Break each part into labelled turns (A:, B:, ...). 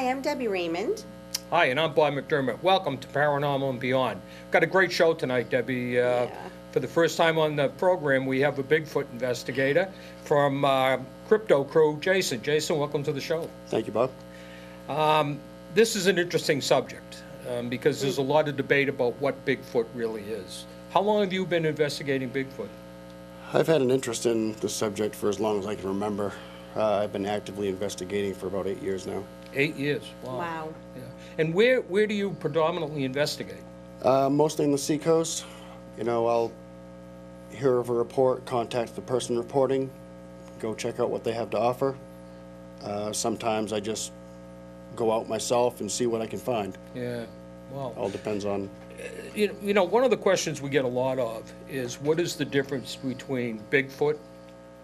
A: Hi, I'm Debbie Raymond.
B: Hi, and I'm Bob McDermott. Welcome to Paranormal and Beyond. Got a great show tonight, Debbie. For the first time on the program, we have a Bigfoot investigator from Crypto Crew, Jason. Jason, welcome to the show.
C: Thank you, Bob.
B: This is an interesting subject because there's a lot of debate about what Bigfoot really is. How long have you been investigating Bigfoot?
C: I've had an interest in the subject for as long as I can remember. I've been actively investigating for about 8 years now.
B: 8 years. Wow.
A: Wow.
B: Yeah. And where do you predominantly investigate?
C: Mostly in the seacoast. You know, I'll hear of a report, contact the person reporting, go check out what they have to offer. Sometimes I just go out myself and see what I can find.
B: Yeah. Wow.
C: All depends on...
B: You know, one of the questions we get a lot of is what is the difference between Bigfoot,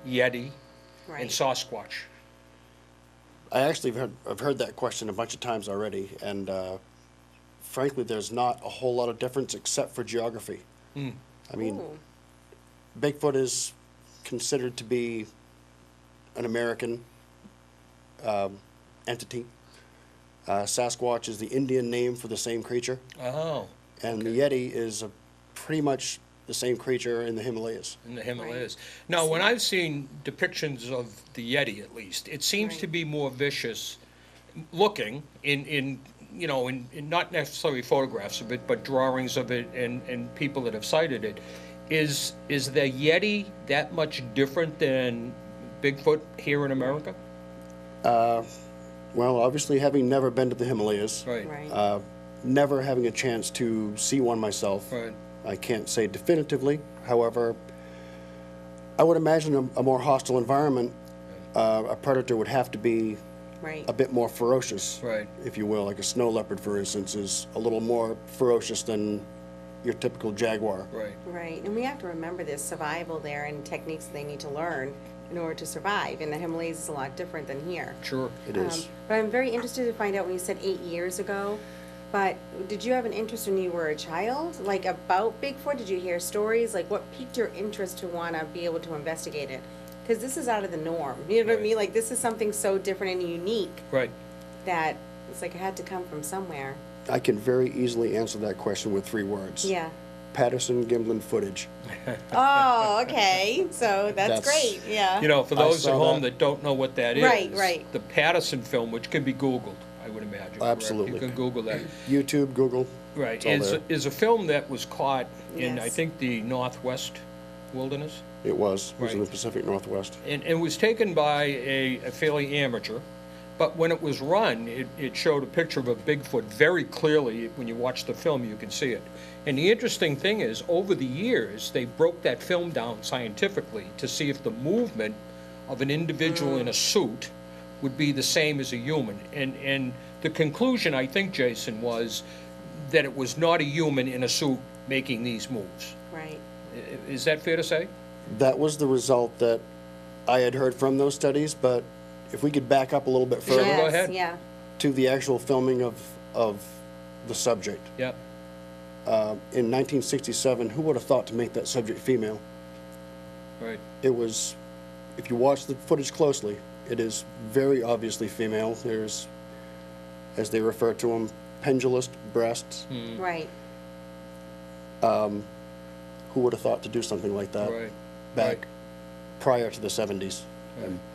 B: Yeti, and Sasquatch?
C: I actually have heard that question a bunch of times already, and frankly, there's not a whole lot of difference except for geography. I mean, Bigfoot is considered to be an American entity. Sasquatch is the Indian name for the same creature.
B: Oh.
C: And the Yeti is pretty much the same creature in the Himalayas.
B: In the Himalayas. Now, when I've seen depictions of the Yeti, at least, it seems to be more vicious looking in not necessarily photographs of it, but drawings of it and people that have cited it. Is the Yeti that much different than Bigfoot here in America?
C: Well, obviously, having never been to the Himalayas,
A: Right.
C: never having a chance to see one myself, I can't say definitively. However, I would imagine a more hostile environment, a predator would have to be a bit more ferocious, if you will. Like a snow leopard, for instance, is a little more ferocious than your typical jaguar.
A: Right. And we have to remember there's survival there and techniques they need to learn in order to survive. In the Himalayas, it's a lot different than here.
B: Sure.
C: It is.
A: But I'm very interested to find out when you said 8 years ago. But did you have an interest when you were a child, like about Bigfoot? Did you hear stories? Like what piqued your interest to want to be able to investigate it? Because this is out of the norm. You know what I mean? Like this is something so different and unique that it's like it had to come from somewhere.
C: I can very easily answer that question with 3 words.
A: Yeah.
C: Patterson-Gimlin footage.
A: Oh, okay. So that's great. Yeah.
B: You know, for those at home that don't know what that is,
A: Right.
B: the Patterson film, which can be Googled, I would imagine.
C: Absolutely.
B: Correct? You can Google that.
C: YouTube, Google.
B: Right.
C: It's all there.
B: Is a film that was caught in, I
A: Yes.
B: think, the Northwest wilderness.
C: It was in the Pacific Northwest.
B: And it was taken by a fairly amateur, but when it was run, it showed a picture of a Bigfoot very clearly. When you watch the film, you can see it. And the interesting thing is, over the years, they broke that film down scientifically to see if the movement of an individual in a suit would be the same as a human. And the conclusion, I think, Jason, was that it was not a human in a suit making these moves.
A: Right.
B: Is that fair to say?
C: That was the result that I had heard from those studies, but if we could back up a little bit further
B: Sure, go ahead.
A: Yeah.
C: to the actual filming of the subject.
B: Yeah.
C: In 1967, who would have thought to make that subject female?
B: Right.
C: It was, if you watch the footage closely, it is very obviously female. There's, as they refer to them, pendulous breasts.
A: Right.
C: Who would have thought to do something like that back prior to the 70s?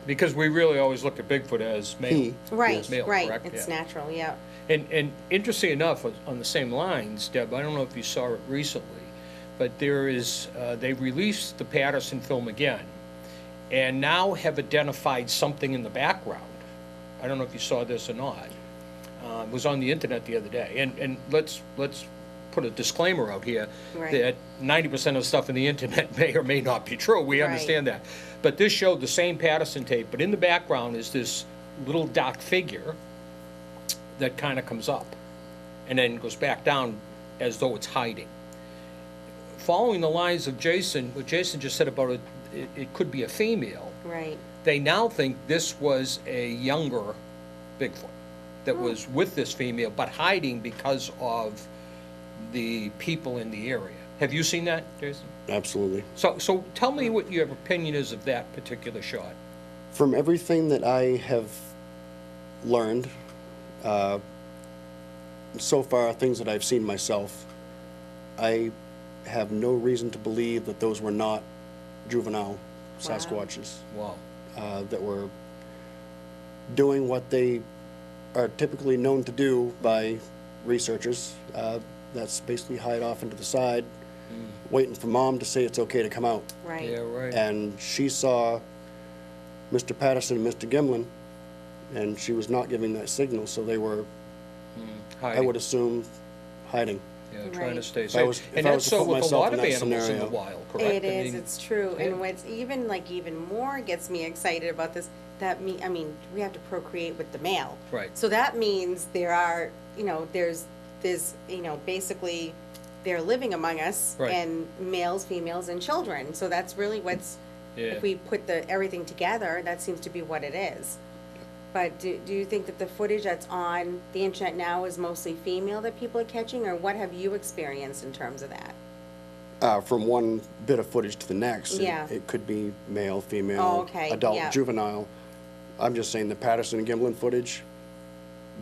B: Because we really always look at Bigfoot as male.
C: He.
A: Right.
C: Yes.
B: Male,
A: Right.
B: correct?
A: It's
B: Yeah.
A: natural. Yeah.
B: And interesting enough, on the same lines, Deb, I don't know if you saw it recently, but there is, they released the Patterson film again, and now have identified something in the background. I don't know if you saw this or not. It was on the internet the other day. And let's put a disclaimer out here that 90% of stuff in the internet may or may not be true. We understand that. But this showed the same Patterson tape, but in the background is this little dark figure that kind of comes up and then goes back down as though it's hiding. Following the lines of Jason, what Jason just said about it could be a female.
A: Right.
B: They now think this was a younger Bigfoot that was with this female, but hiding because of the people in the area. Have you seen that, Jason?
C: Absolutely.
B: So tell me what your opinion is of that particular shot.
C: From everything that I have learned So far, things that I've seen myself, I have no reason to believe that those were not juvenile Sasquatches
B: Wow.
C: that were doing what they are typically known to do by researchers. That's basically hide off into the side, waiting for mom to say it's okay to come out.
A: Right.
B: Yeah, right.
C: And she saw Mr. Patterson and Mr. Gimlin, and she was not giving that signal, so they were, I
B: Hiding.
C: would assume, hiding.
B: Yeah, trying to
A: Right.
B: stay
C: If I was-
B: safe.
C: if
B: And
C: I
B: that's
C: was to
B: so
C: put
B: with a
C: myself
B: lot
C: in
B: of
C: that
B: animals in the
C: scenario.
B: wild, correct?
A: It
B: I
A: is,
B: mean,
A: it's true.
B: yeah.
A: And what's even more gets me excited about this, I mean, we have to procreate with the male.
B: Right.
A: So that means there are, there's, basically, they're living among us.
B: Right.
A: And males, females, and children. So that's really what's,
B: Yeah.
A: if we put everything together, that seems to be what it is. But do you think that the footage that's on the internet now is mostly female that people are catching, or what have you experienced in terms of that?
C: From one bit of footage to the next.
A: Yeah.
C: It could be male, female,
A: Oh, okay,
C: adult,
A: yeah.
C: juvenile. I'm just saying the Patterson and Gimlin footage,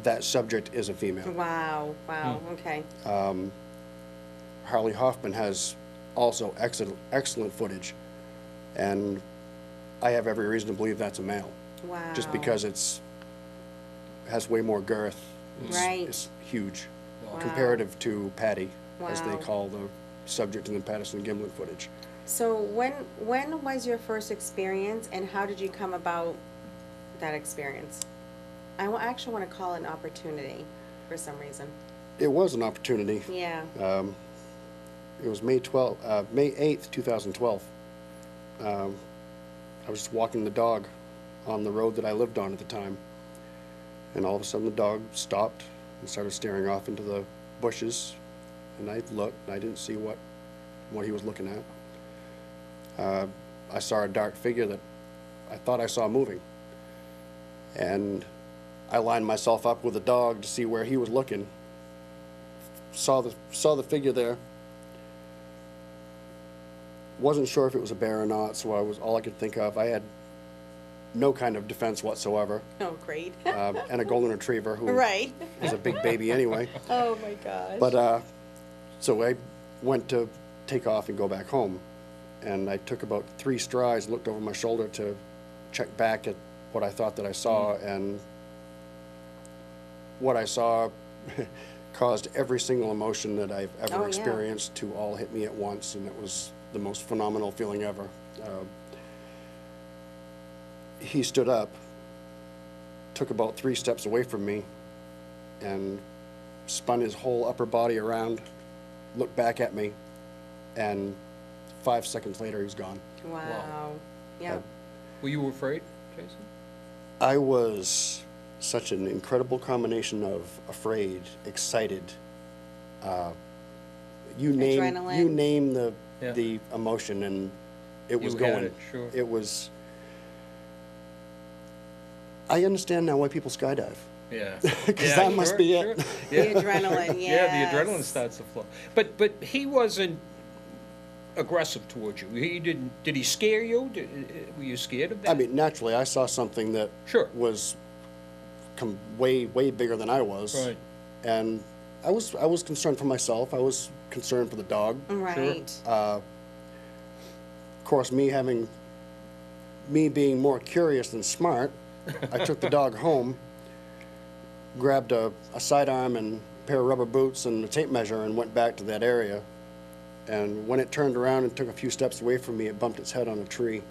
C: that subject is a female.
A: Wow, okay.
C: Harley Hoffman has also excellent footage, and I have every reason to believe that's a male.
A: Wow.
C: Just because has way more girth.
A: Right.
C: It's huge.
A: Wow.
C: Comparative to Patty, as they
A: Wow.
C: call the subject in the Patterson and Gimlin footage.
A: So when was your first experience, and how did you come about that experience? I actually want to call it an opportunity for some reason.
C: It was an opportunity.
A: Yeah.
C: It was May 8th, 2012. I was just walking the dog on the road that I lived on at the time. And all of a sudden the dog stopped and started staring off into the bushes. And I looked, and I didn't see what he was looking at. I saw a dark figure that I thought I saw moving. And I lined myself up with the dog to see where he was looking. Saw the figure there. Wasn't sure if it was a bear or not, so all I could think of. I had no kind of defense whatsoever,
A: Oh, great.
C: and a golden retriever who
A: Right.
C: was a big baby anyway.
A: Oh, my gosh.
C: But so I went to take off and go back home, and I took about 3 strides, looked over my shoulder to check back at what I thought that I saw, and what I saw caused every single emotion that I've ever
A: Oh, yeah.
C: experienced to all hit me at once, and it was the most phenomenal feeling ever. He stood up, took about 3 steps away from me, and spun his whole upper body around, looked back at me, and 5 seconds later, he was gone.
A: Wow. Yeah.
B: Were you afraid, Jason?
C: I was such an incredible combination of afraid, excited. You
A: Adrenaline.
C: name
B: Yeah.
C: the emotion, and it was
B: You had
C: going.
B: it, sure.
C: It was. I understand now why people skydive.
B: Yeah.
C: 'Cause that must be it.
A: The adrenaline,
B: Yeah, the adrenaline
A: yes.
B: starts to flow. But he wasn't aggressive towards you. He didn't. Did he scare you? Were you scared of that?
C: I mean, naturally, I saw something that
B: Sure.
C: was way bigger than I was,
B: Right.
C: and I was concerned for myself. I was concerned for the dog.
A: Right.
C: Of course, me being more curious than smart, I took the dog home, grabbed a sidearm and a pair of rubber boots and a tape measure, and went back to that area. And when it turned around and took a few steps away from me, it bumped its head on a tree.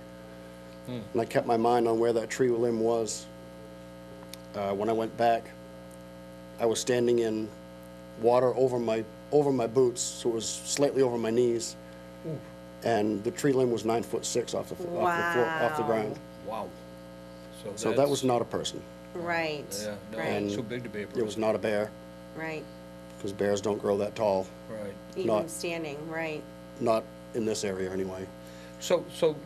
C: And I kept my mind on where that tree limb was. When I went back, I was standing in water over my boots, so it was slightly over my knees. And the tree limb was 9'6" off the floor, off the ground.
B: Wow.
C: So that was not a person.
A: Right.
B: Yeah, no,
A: Right.
B: it's too big to be a person.
C: It was not a bear,
A: Right.
C: because bears don't grow that tall.
B: Right.
A: Even
C: Not-
A: standing, right.
C: Not in this area, anyway.
B: So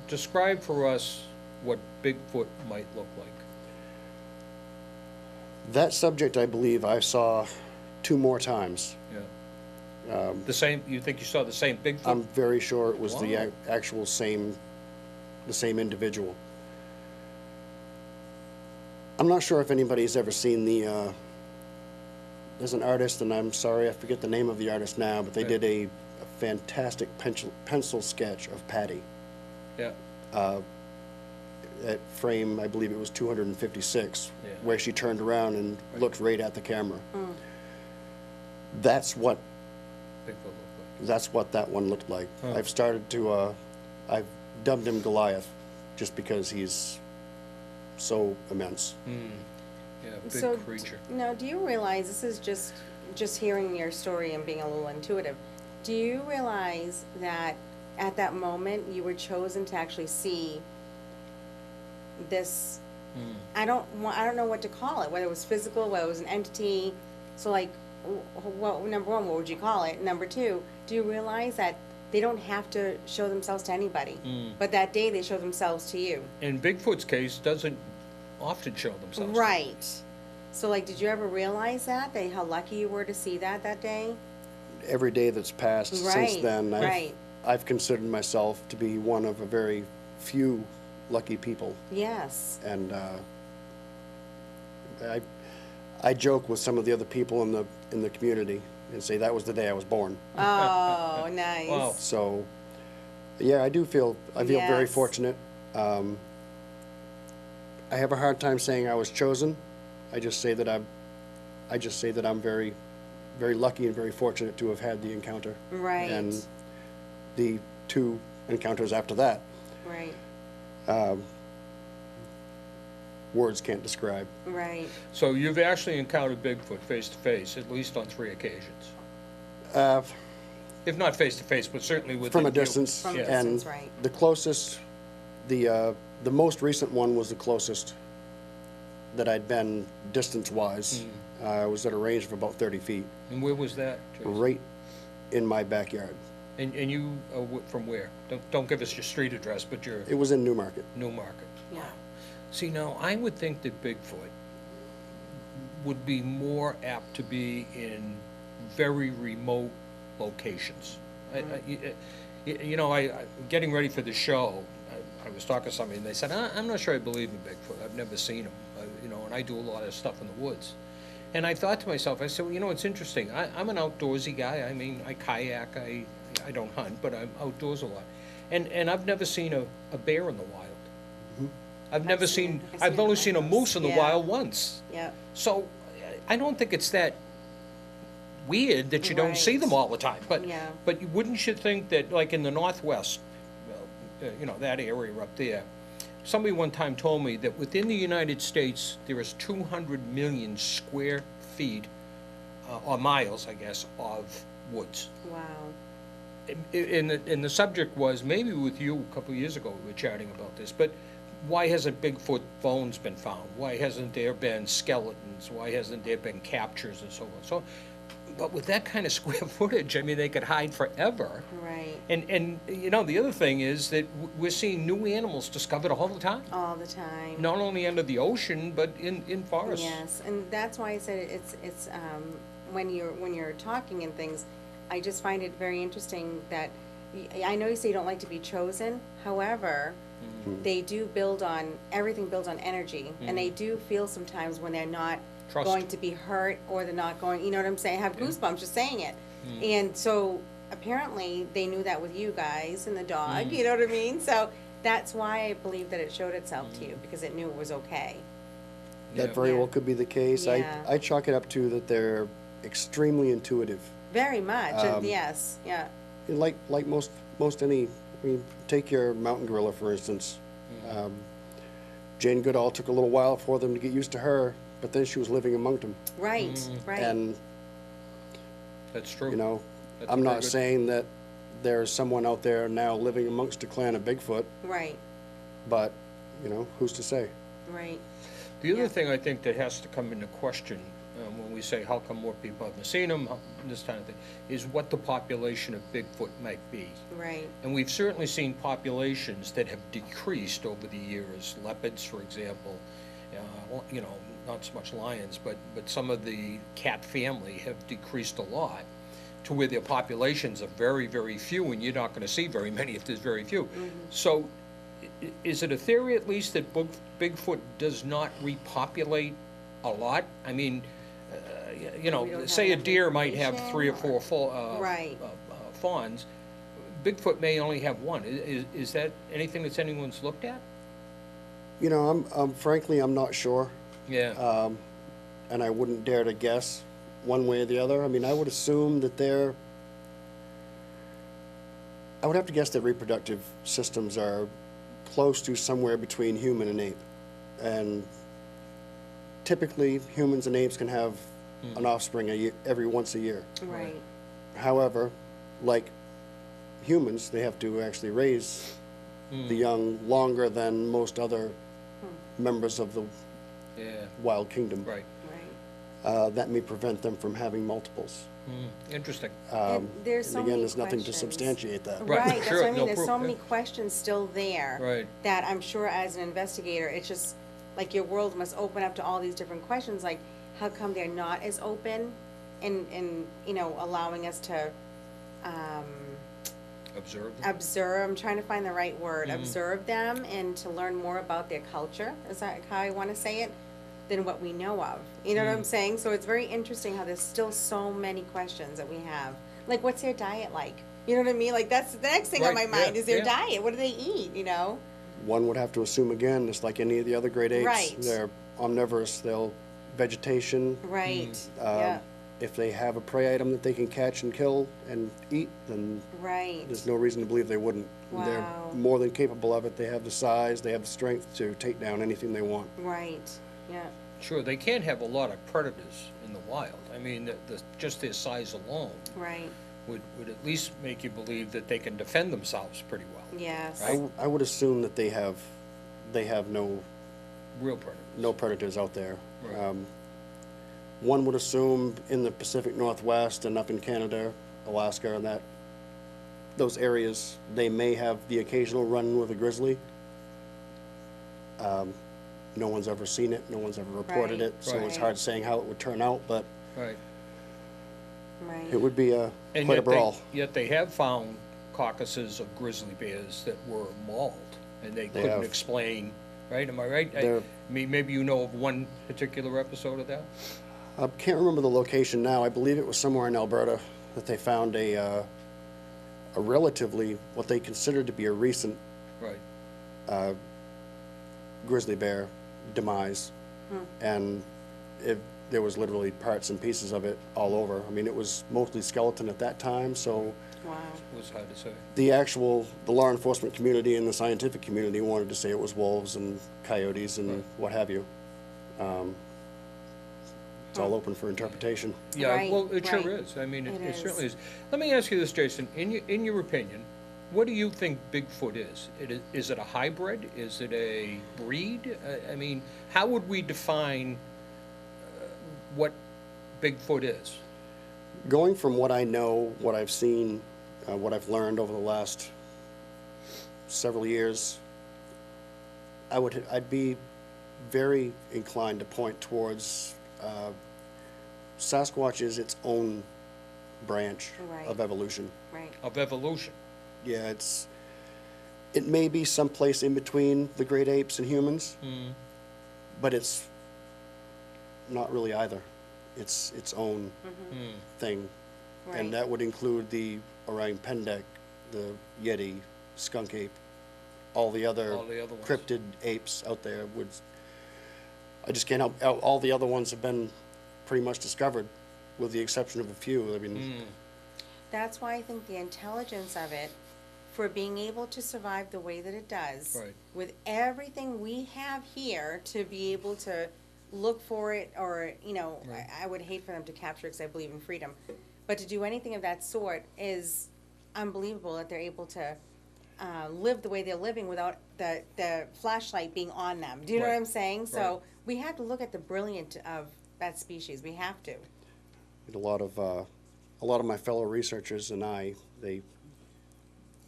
B: describe for us what Bigfoot might look like.
C: That subject, I believe, I saw 2 more times.
B: Yeah. The same. You think you saw the same Bigfoot?
C: I'm very sure it was the
B: Wow.
C: actual same individual. I'm not sure if anybody's ever seen the there's an artist, and I'm sorry, I forget the name of the artist now, but they did a fantastic pencil sketch of Patty.
B: Yeah.
C: At frame, I believe it was 256,
B: Yeah.
C: where she turned around and looked right at the camera. That's what
B: Bigfoot looked like.
C: that's what that one looked like.
B: Huh.
C: I've started to I've dubbed him Goliath, just because he's so immense.
B: Yeah, big
A: So,
B: creature.
A: Now, do you realize, this is just hearing your story and being a little intuitive, do you realize that at that moment you were chosen to actually see this, I don't know what to call it, whether it was physical, whether it was an entity, so like, well, number one, what would you call it? Number two, do you realize that they don't have to show themselves to anybody, but that day they show themselves to you?
B: In Bigfoot's case, doesn't often show themselves.
A: Right. So like, did you ever realize that how lucky you were to see that day?
C: Every day that's passed since
A: Right,
C: then,
A: right.
C: I've considered myself to be one of a very few lucky people.
A: Yes.
C: And I joke with some of the other people in the community and say that was the day I was born.
A: Oh, nice.
B: Wow.
C: So, yeah, I feel very
A: Yes.
C: fortunate. I have a hard time saying I was chosen. I just say that I'm very, very lucky and very fortunate to have had the encounter.
A: Right.
C: And the 2 encounters after that.
A: Right.
C: Words can't describe.
A: Right.
B: So you've actually encountered Bigfoot face to face, at least on 3 occasions. If not face to face, but certainly within
C: From a
B: view.
C: distance.
A: From a
B: Yeah.
C: And
A: distance, right.
C: the closest, the most recent one was the closest that I'd been distance-wise. I was at a range of about 30 feet,
B: And where was that, Jason?
C: right in my backyard.
B: And you, from where? Don't give us your street address, but your
C: It was in Newmarket.
B: Newmarket.
A: Yeah.
B: See, now, I would think that Bigfoot would be more apt to be in very remote locations. Getting ready for the show, I was talking to somebody, and they said, I'm not sure I believe in Bigfoot. I've never seen him, and I do a lot of stuff in the woods. And I thought to myself, I said, well, it's interesting. I'm an outdoorsy guy. I mean, I kayak, I don't hunt, but I'm outdoors a lot. And I've never seen a bear in the wild. I've only seen a moose in the
A: Yeah.
B: wild once.
A: Yeah.
B: So I don't think it's that weird that you don't see
A: Right.
B: them all the time. But
A: Yeah.
B: but wouldn't you think that, like in the Northwest, that area up there, somebody one time told me that within the United States there is 200 million square feet or miles, I guess, of woods.
A: Wow.
B: And the subject was, maybe with you a couple of years ago we were chatting about this, but why hasn't Bigfoot bones been found? Why hasn't there been skeletons? Why hasn't there been captures and so on? So, but with that kind of square footage, I mean, they could hide forever.
A: Right.
B: And the other thing is that we're seeing new animals discovered all the time.
A: All the time.
B: Not only under the ocean, but in forests.
A: Yes, and that's why I said it's when you're talking and things, I just find it very interesting that I know you say you don't like to be chosen. However, they do everything builds on energy, and they do feel sometimes when they're not
B: Trust.
A: going to be hurt or they're not going. You know what I'm saying? I have goosebumps just saying it, and so apparently they knew that with you guys and the dog. You know what I mean? So that's why I believe that it showed itself to you, because it knew it was okay.
C: That
B: Yeah.
C: very
A: Yeah.
C: well could be the case.
A: Yeah.
C: I chalk it up to that they're extremely intuitive.
A: Very much. And yes. Yeah.
C: And like most any, I mean, take your mountain gorilla, for instance. Jane Goodall took a little while for them to get used to her, but then she was living among them.
A: Right. Right.
C: And,
B: That's true. That's
C: I'm
B: a
C: not
B: very good-
C: saying that there's someone out there now living amongst a clan of Bigfoot,
A: right.
C: but, who's to say?
A: Right.
B: The other
A: Yeah.
B: thing I think that has to come into question when we say how come more people haven't seen them, this kind of thing, is what the population of Bigfoot might be.
A: Right.
B: And we've certainly seen populations that have decreased over the years. Leopards, for example, not so much lions, but some of the cat family have decreased a lot to where their populations are very, very few, and you're not going to see very many if there's very few. So is it a theory at least that Bigfoot does not repopulate a lot? I mean, you
A: We don't
B: know,
A: have
B: say a
A: enough
B: deer might have
A: information,
B: 3 or 4
A: Right.
B: fawns, Bigfoot may only have one. Is that anything that's anyone's looked at?
C: You know, frankly, I'm not sure,
B: Yeah,
C: and I wouldn't dare to guess one way or the other. I mean, I would assume that I would have to guess that reproductive systems are close to somewhere between human and ape. And typically, humans and apes can have an offspring every once a year.
A: Right.
C: However, like humans, they have to actually raise the young longer than most other members of the
B: yeah,
C: wild kingdom.
B: right.
A: Right.
C: That may prevent them from having multiples.
B: Interesting.
A: And there's so
C: And again,
A: many
C: there's nothing to
A: questions.
C: substantiate that.
B: Right,
A: Right, that's
B: sure,
A: what I mean,
B: no
A: there's
B: proof,
A: so
B: yeah.
A: many questions still there.
B: Right.
A: That I'm sure as an investigator, it's just, like, your world must open up to all these different questions, like, how come they're not as open and, you know, allowing us to,
B: Observe.
A: observe, I'm trying to find the right word,
B: Mm-hmm.
A: observe them and to learn more about their culture, is that how I wanna say it, than what we know of. You know what
B: Mm.
A: I'm saying? So it's very interesting how there's still so many questions that we have. Like, what's their diet like? You know what I mean? Like, that's the next thing on my
B: Right,
A: mind,
B: yeah,
A: is their
B: yeah.
A: diet. What do they eat, you know?
C: One would have to assume again, just like any of the other great apes,
A: Right.
C: they're omnivorous. They'll vegetation.
A: Right,
B: Mm.
A: yeah,
C: If they have a prey item that they can catch and kill and eat, then
A: right.
C: there's no reason to believe they wouldn't. They're
A: Wow.
C: more than capable of it. They have the size, they have the strength to take down anything they want.
A: Right, yeah,
B: Sure, they can't have a lot of predators in the wild. I mean, just their size alone
A: right,
B: would at least make you believe that they can defend themselves pretty well.
A: yes.
C: I would assume that they have no
B: Real predators.
C: predators out there.
B: Right.
C: One would assume in the Pacific Northwest and up in Canada, Alaska, and those areas, they may have the occasional run with a grizzly. No one's ever seen it, no one's ever reported
A: Right,
C: it, so it's
A: right.
C: hard saying how it would turn out, but
B: Right.
A: Right,
C: it would be
B: And
C: quite a
B: yet
C: brawl.
B: yet they have found carcasses of grizzly bears that were mauled, and they couldn't
C: have.
B: explain, right? Am I right? I
C: They're-
B: mean, maybe you know of one particular episode of that?
C: I can't remember the location now. I believe it was somewhere in Alberta that they found a relatively, what they considered to be a recent
B: Right.
C: grizzly bear demise. And there was literally parts and pieces of it all over. I mean, it was mostly skeleton at that time, so
A: wow,
B: It was hard to say.
C: the law enforcement community and the scientific community wanted to say it was wolves and coyotes and
B: Right.
C: what have you. It's all open for interpretation.
B: Yeah,
A: Right,
B: well, it sure
A: right.
B: is. I mean,
A: It
B: it certainly
A: is.
B: is. Let me ask you this, Jason. In your opinion, what do you think Bigfoot is? Is it a hybrid? Is it a breed? I mean, how would we define what Bigfoot is?
C: Going from what I know, what I've seen, what I've learned over the last several years, I'd be very inclined to point towards Sasquatch is its own branch
A: Right.
C: of evolution.
A: right,
B: Of evolution?
C: Yeah, it may be someplace in between the great apes and humans, but it's not really either. It's its own thing.
A: right.
C: And that would include the orang pendek, the yeti, skunk ape, all the other
B: All the other ones.
C: cryptid apes out there I just can't help, all the other ones have been pretty much discovered, with the exception of a few. I mean,
A: That's why I think the intelligence of it, for being able to survive the way that it does,
B: Right.
A: with everything we have here to be able to look for it, or, you know,
B: Right.
A: I would hate for them to capture it because I believe in freedom, but to do anything of that sort is unbelievable that they're able to live the way they're living without the flashlight being on them. Do you know what
B: Right.
A: I'm saying? So
B: Right.
A: we have to look at the brilliant of that species. We have to.
C: a lot of my fellow researchers and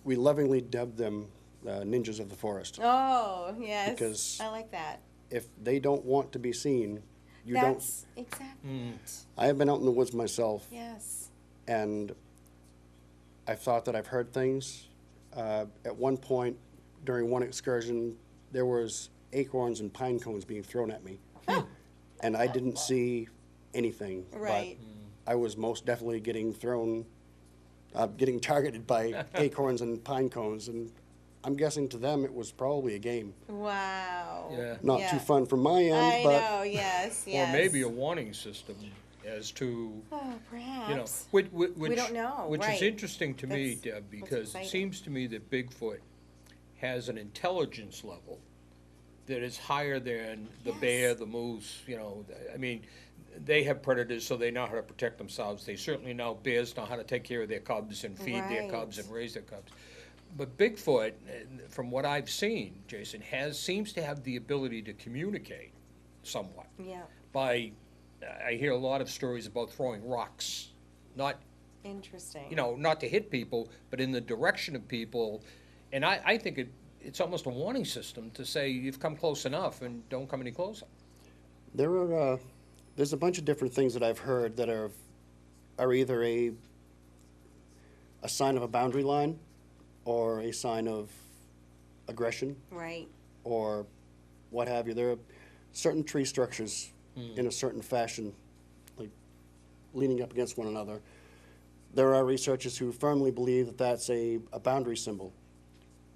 C: we lovingly dubbed them ninjas of the forest.
A: Oh, yes.
C: Because-
A: I like that.
C: If they don't want to be seen, you don't.
A: That's exactly it.
C: I have been out in the woods myself,
A: Yes.
C: and I've thought that I've heard things. At one point, during one excursion, there was acorns and pine cones being thrown at me, and I didn't see anything.
A: Right.
C: But I was most definitely getting targeted by acorns and pine cones, and I'm guessing to them it was probably a game.
A: Wow.
B: Yeah.
C: Not
A: Yeah.
C: too fun from my end,
A: I
C: but
A: know, yes,
B: Or
A: yes.
B: maybe a warning system as to,
A: Oh, perhaps.
B: you know, which.
A: don't know,
B: Which
A: right.
B: is interesting to me,
A: That's
B: Deb,
A: what's
B: because it
A: exciting.
B: seems to me that Bigfoot has an intelligence level that is higher than the
A: Yes.
B: bear, the moose, you know. I mean, they have predators, so they know how to protect themselves. They certainly know bears know how to take care of their cubs and feed their cubs
A: Right.
B: and raise their cubs. But Bigfoot, from what I've seen, Jason, seems to have the ability to communicate somewhat
A: Yeah,
B: by, I hear a lot of stories about throwing rocks, not,
A: interesting.
B: you know, not to hit people, but in the direction of people. And I think it's almost a warning system to say, you've come close enough and don't come any closer.
C: there's a bunch of different things that I've heard that are either a sign of a boundary line or a sign of aggression
A: Right,
C: or what have you. There are certain tree structures in a certain fashion, like leaning up against one another. There are researchers who firmly believe that that's a boundary symbol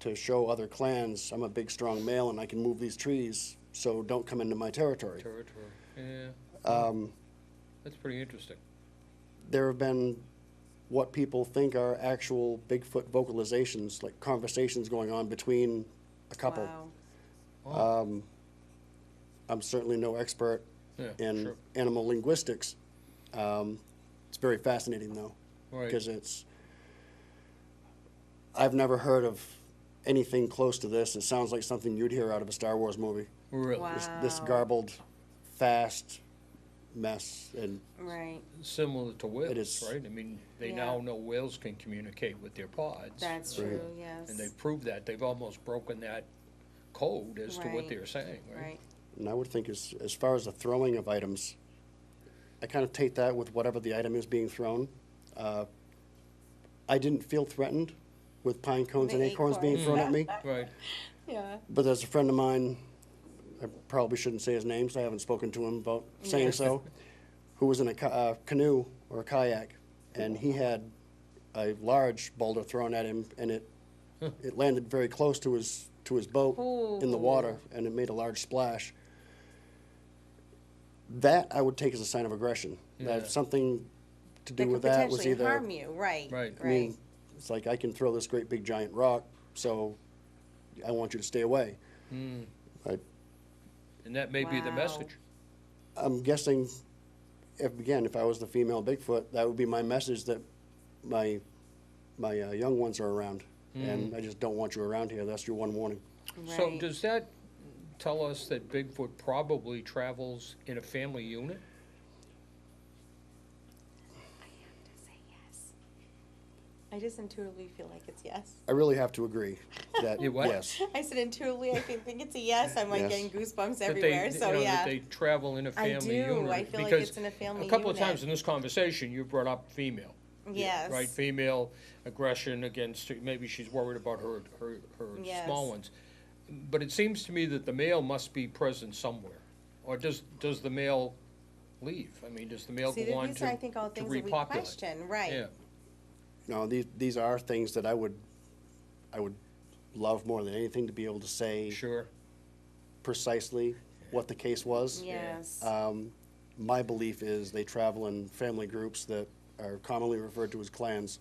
C: to show other clans, I'm a big, strong male and I can move these trees, so don't come into my territory.
B: Territory, yeah. That's pretty interesting.
C: There have been what people think are actual Bigfoot vocalizations, like conversations going on between a couple.
A: wow.
B: Oh,
C: I'm certainly no expert
B: yeah,
C: in
B: sure.
C: animal linguistics. It's very fascinating, though,
B: Right.
C: because I've never heard of anything close to this. It sounds like something you'd hear out of a Star Wars movie.
B: Really?
A: Wow.
C: This garbled, fast mess, and
A: Right,
B: Similar to whales,
C: is.
B: right? I mean, they
A: Yeah.
B: now know whales can communicate with their pods.
A: that's
C: Right.
A: true, yes.
B: And they've proved that. They've almost broken that code as to what
A: Right.
B: they're saying, right?
A: Right,
C: I would think as far as the throwing of items, I kind of take that with whatever the item is being thrown. I didn't feel threatened with pine cones
A: The
C: and acorns being thrown at me.
B: Right.
A: yeah.
C: But there's a friend of mine, I probably shouldn't say his name, so I haven't spoken to him about saying
A: Yes.
C: so, who was in a canoe or a kayak, and he had a large boulder thrown at him, and it landed very close to his boat in the
A: Ooh.
C: water, and it made a large splash. That I would take as a sign of aggression. That
B: Yeah.
C: something to do
A: That
C: with
A: could
C: that was
A: potentially
C: either.
A: harm you, right,
B: Right.
C: I mean, it's like I can throw this great big giant rock, so I want you to stay away.
B: Hmm.
C: I,
B: And that may be the
A: Wow.
B: message.
C: I'm guessing, if I was the female Bigfoot, that would be my message that my young ones are around, and I just don't want you around here. That's your one warning.
B: So
A: Right.
B: does that tell us that Bigfoot probably travels in a family unit?
A: Say yes. I just intuitively feel like it's yes.
C: I really have to agree that
B: You what?
C: yes,
A: I said intuitively, I think it's a yes. I'm like
C: Yes.
A: getting goosebumps
B: That
A: everywhere,
B: they,
A: so
B: you know,
A: yeah.
B: that they travel in a
A: I
B: family
A: do.
B: unit?
A: I feel like
B: Because
A: it's in a family
B: a couple of
A: unit.
B: times in this conversation, you brought up female.
A: Yes.
B: Right, female aggression against, maybe she's worried about her
A: Yes.
B: small ones. But it seems to me that the male must be present somewhere. Or does the male leave? I mean, does the male
A: See,
B: go on
A: these
B: to
A: are, I think, all
B: to
A: things that we
B: repopulate?
A: question, right?
B: Yeah,
C: no, these are things that I would love more than anything to be able to say
B: sure.
C: precisely what the case was.
A: Yes.
C: My belief is they travel in family groups that are commonly referred to as clans.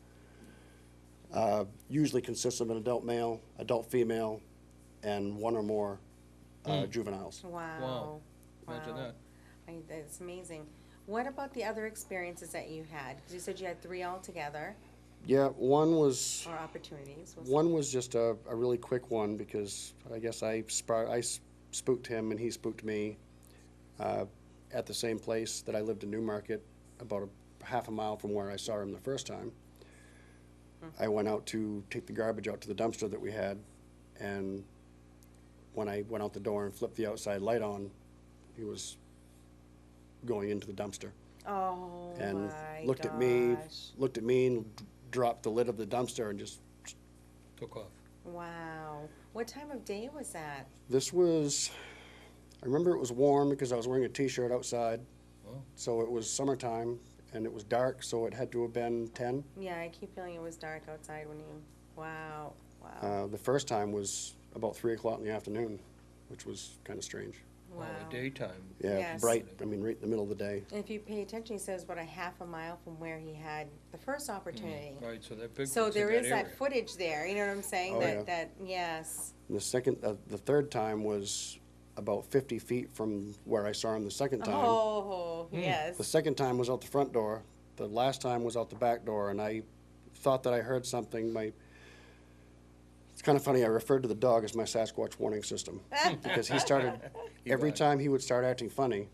C: Usually consists of an adult male, adult female, and one or more juveniles.
A: Wow.
B: Imagine
A: Wow.
B: that.
A: That's amazing. What about the other experiences that you had? Because you said you had 3 altogether,
C: Yeah, one was
A: or opportunities.
C: just a really quick one because I guess I spooked him and he spooked me at the same place that I lived in Newmarket, about a half a mile from where I saw him the first time. I went out to take the garbage out to the dumpster that we had, and when I went out the door and flipped the outside light on, he was going into the dumpster.
A: Oh
C: And
A: my
C: looked
A: gosh.
C: at me and dropped the lid of the dumpster and just,
B: Took off.
A: Wow. What time of day was that?
C: this was, I remember it was warm because I was wearing a t-shirt outside.
B: Oh, Wow.
C: So it was summertime, and it was dark, so it had to have been 10.
A: Yeah, I keep feeling it was dark outside when you, wow, wow,
C: The first time was about 3 o'clock in the afternoon, which was kind of strange.
B: Wow,
A: wow.
B: the daytime.
C: Yeah,
A: Yes.
C: bright, I mean, right in the middle of the day.
A: And if you pay attention, he says about a half a mile from where he had the first opportunity.
B: Right, so that Bigfoot's
A: So
B: in
A: there
B: that
A: is that
B: area.
A: footage there, you know what I'm saying?
C: Oh, yeah.
A: That, yes.
C: The third time was about 50 feet from where I saw him the second time.
A: Oh, yes.
C: The second time was out the front door. The last time was out the back door, and I thought that I heard something. It's kind of funny, I referred to the dog as my Sasquatch warning system, because he started, every
B: was.
C: time he would start acting funny,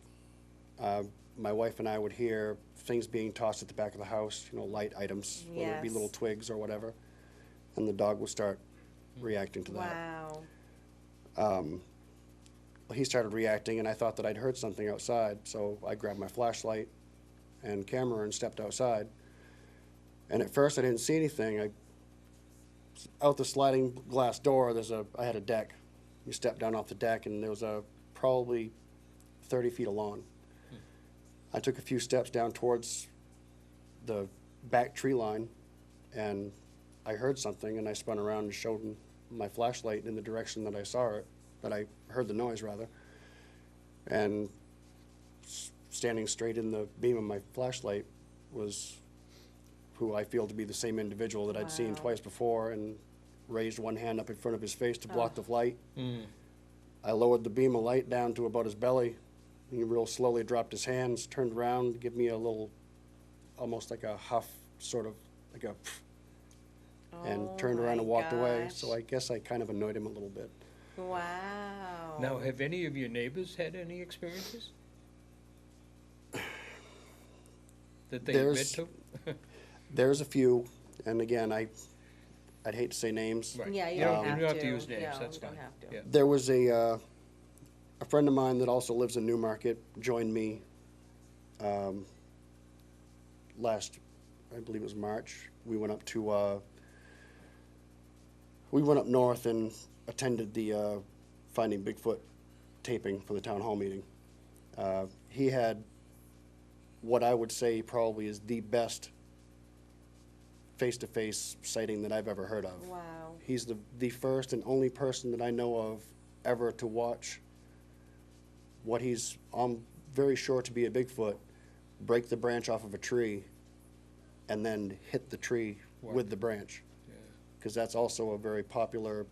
C: my wife and I would hear things being tossed at the back of the house, light items, whether it be
A: Yes.
C: little twigs or whatever, and the dog would start reacting to that.
A: Wow.
C: He started reacting, and I thought that I'd heard something outside, so I grabbed my flashlight and camera and stepped outside. And at first I didn't see anything. Out the sliding glass door, I had a deck. You step down off the deck, and there was probably 30 feet of lawn. I took a few steps down towards the back tree line, and I heard something, and I spun around and showed him my flashlight in the direction that I saw it, that I heard the noise rather. And standing straight in the beam of my flashlight was who I feel to be the same individual that I'd seen
A: Wow.
C: twice before, and raised one hand up in front of his face to block
A: Oh.
C: the light.
B: Mm.
C: I lowered the beam of light down to about his belly. He real slowly dropped his hands, turned around, give me a little, almost like a huff, sort of like a, and
A: Oh
C: turned around
A: my
C: and walked away.
A: gosh.
C: So I guess I kind of annoyed him a little bit.
A: Wow.
B: Now, have any of your neighbors had any experiences? That they admit
C: There's-
B: to?
C: There's a few, and again, I'd hate to say names.
B: Right.
A: Yeah, you
B: You
A: don't
B: don't
A: have
B: have to
A: to.
B: use names,
A: No,
B: that's
A: you don't
B: fine.
A: have to.
B: Yeah.
C: There was a friend of mine that also lives in Newmarket, joined me last, I believe it was March. We went up north and attended the Finding Bigfoot taping for the town hall meeting. He had what I would say probably is the best face-to-face sighting that I've ever heard of.
A: Wow.
C: He's the first and only person that I know of ever to watch what he's very sure to be a Bigfoot break the branch off of a tree and then hit the tree with the branch.
B: Yeah.
C: Because that's also a very popular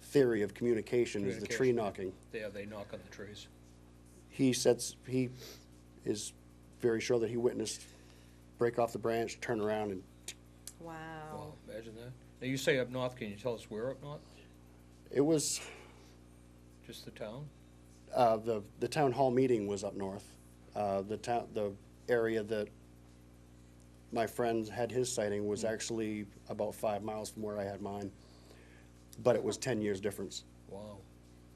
C: theory of communication, is the tree knocking.
B: Yeah, they knock on the trees.
C: He is very sure that he witnessed break off the branch, turn around, and
A: Wow.
B: Wow, imagine that. Now, you say up north, can you tell us where up north?
C: it was
B: Just the town?
C: the town hall meeting was up north. The area that my friend had his sighting was actually about 5 miles from where I had mine, but it was 10 years difference.
B: Wow,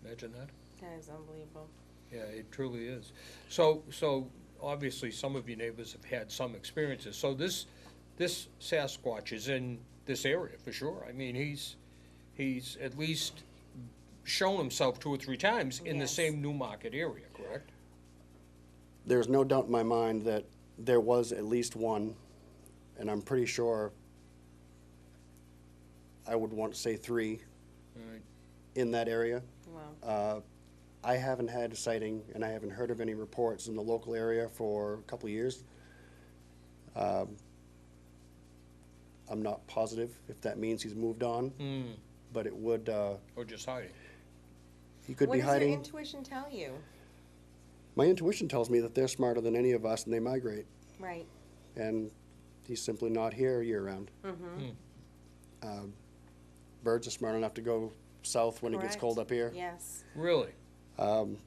B: imagine that.
A: That is unbelievable.
B: Yeah, it truly is. So obviously, some of your neighbors have had some experiences. So this Sasquatch is in this area for sure. I mean, he's at least shown himself 2 or 3 times in the
A: Yes.
B: same Newmarket area, correct?
C: There's no doubt in my mind that there was at least one, and I'm pretty sure I would want to say 3
B: All right.
C: in that area.
A: Wow.
C: I haven't had a sighting, and I haven't heard of any reports in the local area for a couple of years. I'm not positive if that means he's moved on,
B: Hmm.
C: but it would,
B: Or just hiding?
C: he could
A: What
C: be
A: does your
C: hiding.
A: intuition tell you?
C: My intuition tells me that they're smarter than any of us and they migrate,
A: Right.
C: and he's simply not here year-round.
A: Mm-hmm.
C: Birds are smart enough to go south when it gets
A: Correct.
C: cold up here.
A: Yes.
B: Really?
C: And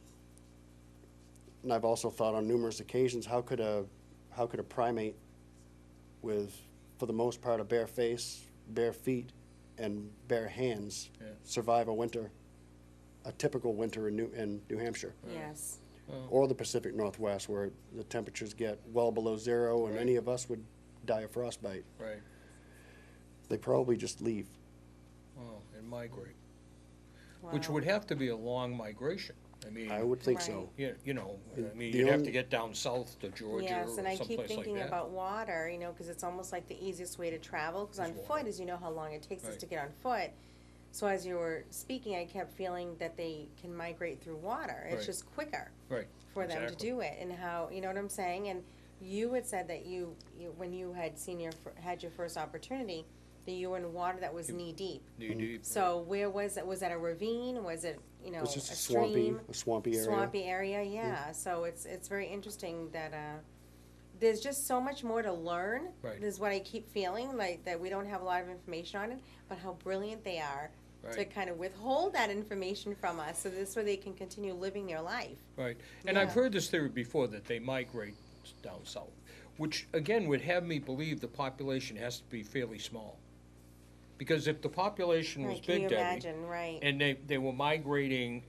C: I've also thought on numerous occasions, how could a primate with, for the most part, a bare face, bare feet, and bare hands
B: Yeah.
C: survive a typical winter in New Hampshire,
A: Yes.
C: or the Pacific Northwest, where the temperatures get well below zero, and
B: Right.
C: any of us would die of frostbite.
B: Right.
C: They probably just leave.
B: Oh, and migrate.
A: Wow.
B: Which would have to be a long migration. I mean,
C: I would think so.
A: Right.
B: you know, I mean,
C: The
B: you'd have to
C: only-
B: get down south to Georgia
A: Yes, and
B: or
A: I keep
B: someplace like
A: thinking
B: that.
A: about water, you know, because it's almost like the easiest way to travel, because
B: Is
A: on
B: water.
A: foot, as you know how long it takes us
B: Right.
A: to get on foot. So as you were speaking, I kept feeling that they can migrate through water. It's
B: Right.
A: just quicker
B: Right.
A: for them to
B: exactly.
A: do it, and how, you know what I'm saying? And you had said that when you had seen had your first opportunity, that you were in water that was knee deep.
B: Knee deep.
A: So where was it? Was that a ravine? Was it, you know,
C: It's just
A: a
C: a swampy,
A: stream?
C: a swampy area.
A: Swampy area, yeah. So it's very interesting that there's just so much more to learn.
B: Right.
A: This is what I keep feeling, like that we don't have a lot of information on it, but how brilliant they are to
B: Right.
A: kind of withhold that information from us, so this way they can continue living their life.
B: Right, and I've
A: Yeah.
B: heard this theory before, that they migrate down south, which again would have me believe the population has to be fairly small. Because if the population was
A: Right, can
B: big,
A: you
B: Debbie,
A: imagine, right?
B: and they were migrating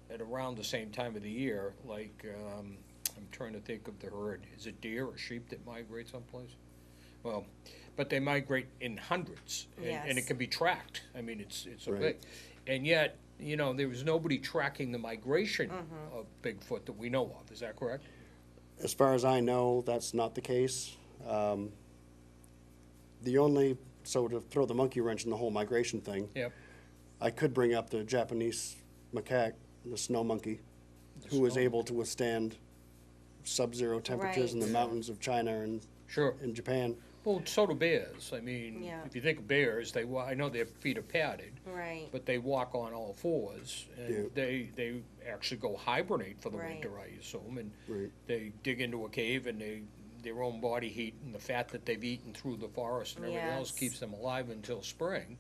B: at around the same time of the year, like, I'm trying to think of the herd, is it deer or sheep that migrate someplace? Well, but they migrate in hundreds, and it
A: Yes.
B: can be tracked, I mean, it's so
C: Right.
B: big. And yet, you know, there was nobody tracking the migration
A: Mm-hmm.
B: of Bigfoot that we know of, is that correct?
C: As far as I know, that's not the case. The only, so to throw the monkey wrench in the whole migration thing,
B: Yep.
C: I could bring up the Japanese macaque, the snow monkey, who was
B: snow
C: able to withstand sub-zero temperatures in the
A: Right.
C: mountains of China and
B: Sure.
C: Japan.
B: Well, so do bears. I mean,
A: Yeah.
B: if you think of bears, I know their feet are padded,
A: Right.
B: but they walk on all fours,
C: Yeah.
B: and they actually go hibernate for the
A: Right.
B: winter, I assume, and
C: Right.
B: they dig into a cave, and their own body heat and the fat that they've eaten through the forest and everything else
A: Yes.
B: keeps them alive until spring.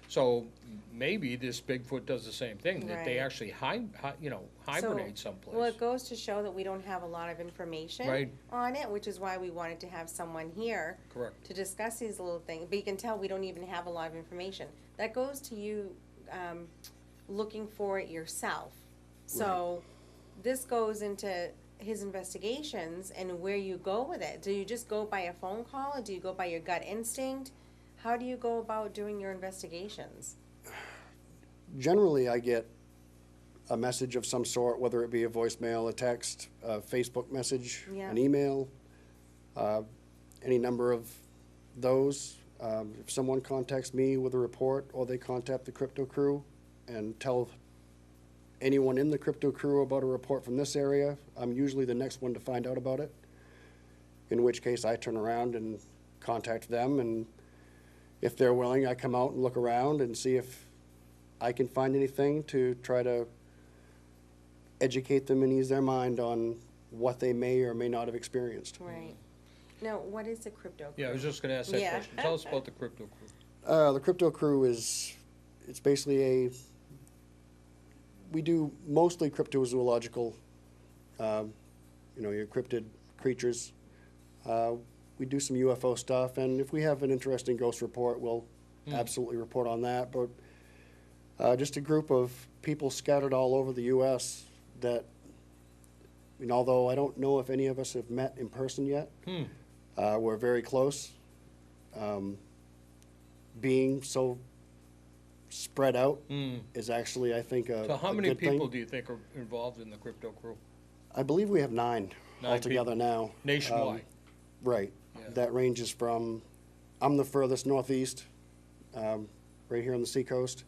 B: So maybe this Bigfoot does the same thing, that they
A: Right.
B: actually hibernate someplace.
A: Well, it goes to show that we don't have a lot of information
B: Right.
A: on it, which is why we wanted to have someone here
B: Correct.
A: to discuss these little things. But you can tell we don't even have a lot of information. That goes to you looking for it yourself. So this goes into his investigations and where you go with it. Do you just go by a phone call, or do you go by your gut instinct? How do you go about doing your investigations?
C: Generally, I get a message of some sort, whether it be a voicemail, a text, a Facebook message,
A: Yeah.
C: an email, any number of those. If someone contacts me with a report, or they contact the crypto crew and tell anyone in the crypto crew about a report from this area, I'm usually the next one to find out about it. In which case, I turn around and contact them, and if they're willing, I come out and look around and see if I can find anything to try to educate them and ease their mind on what they may or may not have experienced.
A: Right. Now, what is the crypto?
B: Yeah, I was
A: crew?
B: just gonna ask that
A: Yeah.
B: question. Tell us about the crypto crew.
C: The crypto crew it's basically we do mostly cryptozoological, your cryptid creatures. We do some UFO stuff, and if we have an interesting ghost report, we'll absolutely report on that. But just a group of people scattered all over the U.S. that, although I don't know if any of us have met in person yet, we're very close. Being so spread out is actually, I think,
B: So how
C: a
B: many
C: good thing.
B: people do you think are involved in the crypto crew?
C: I believe we have nine altogether
B: people.
C: now.
B: Nationwide?
C: Right.
B: Yeah.
C: That ranges from, I'm the furthest northeast, right here on the seacoast.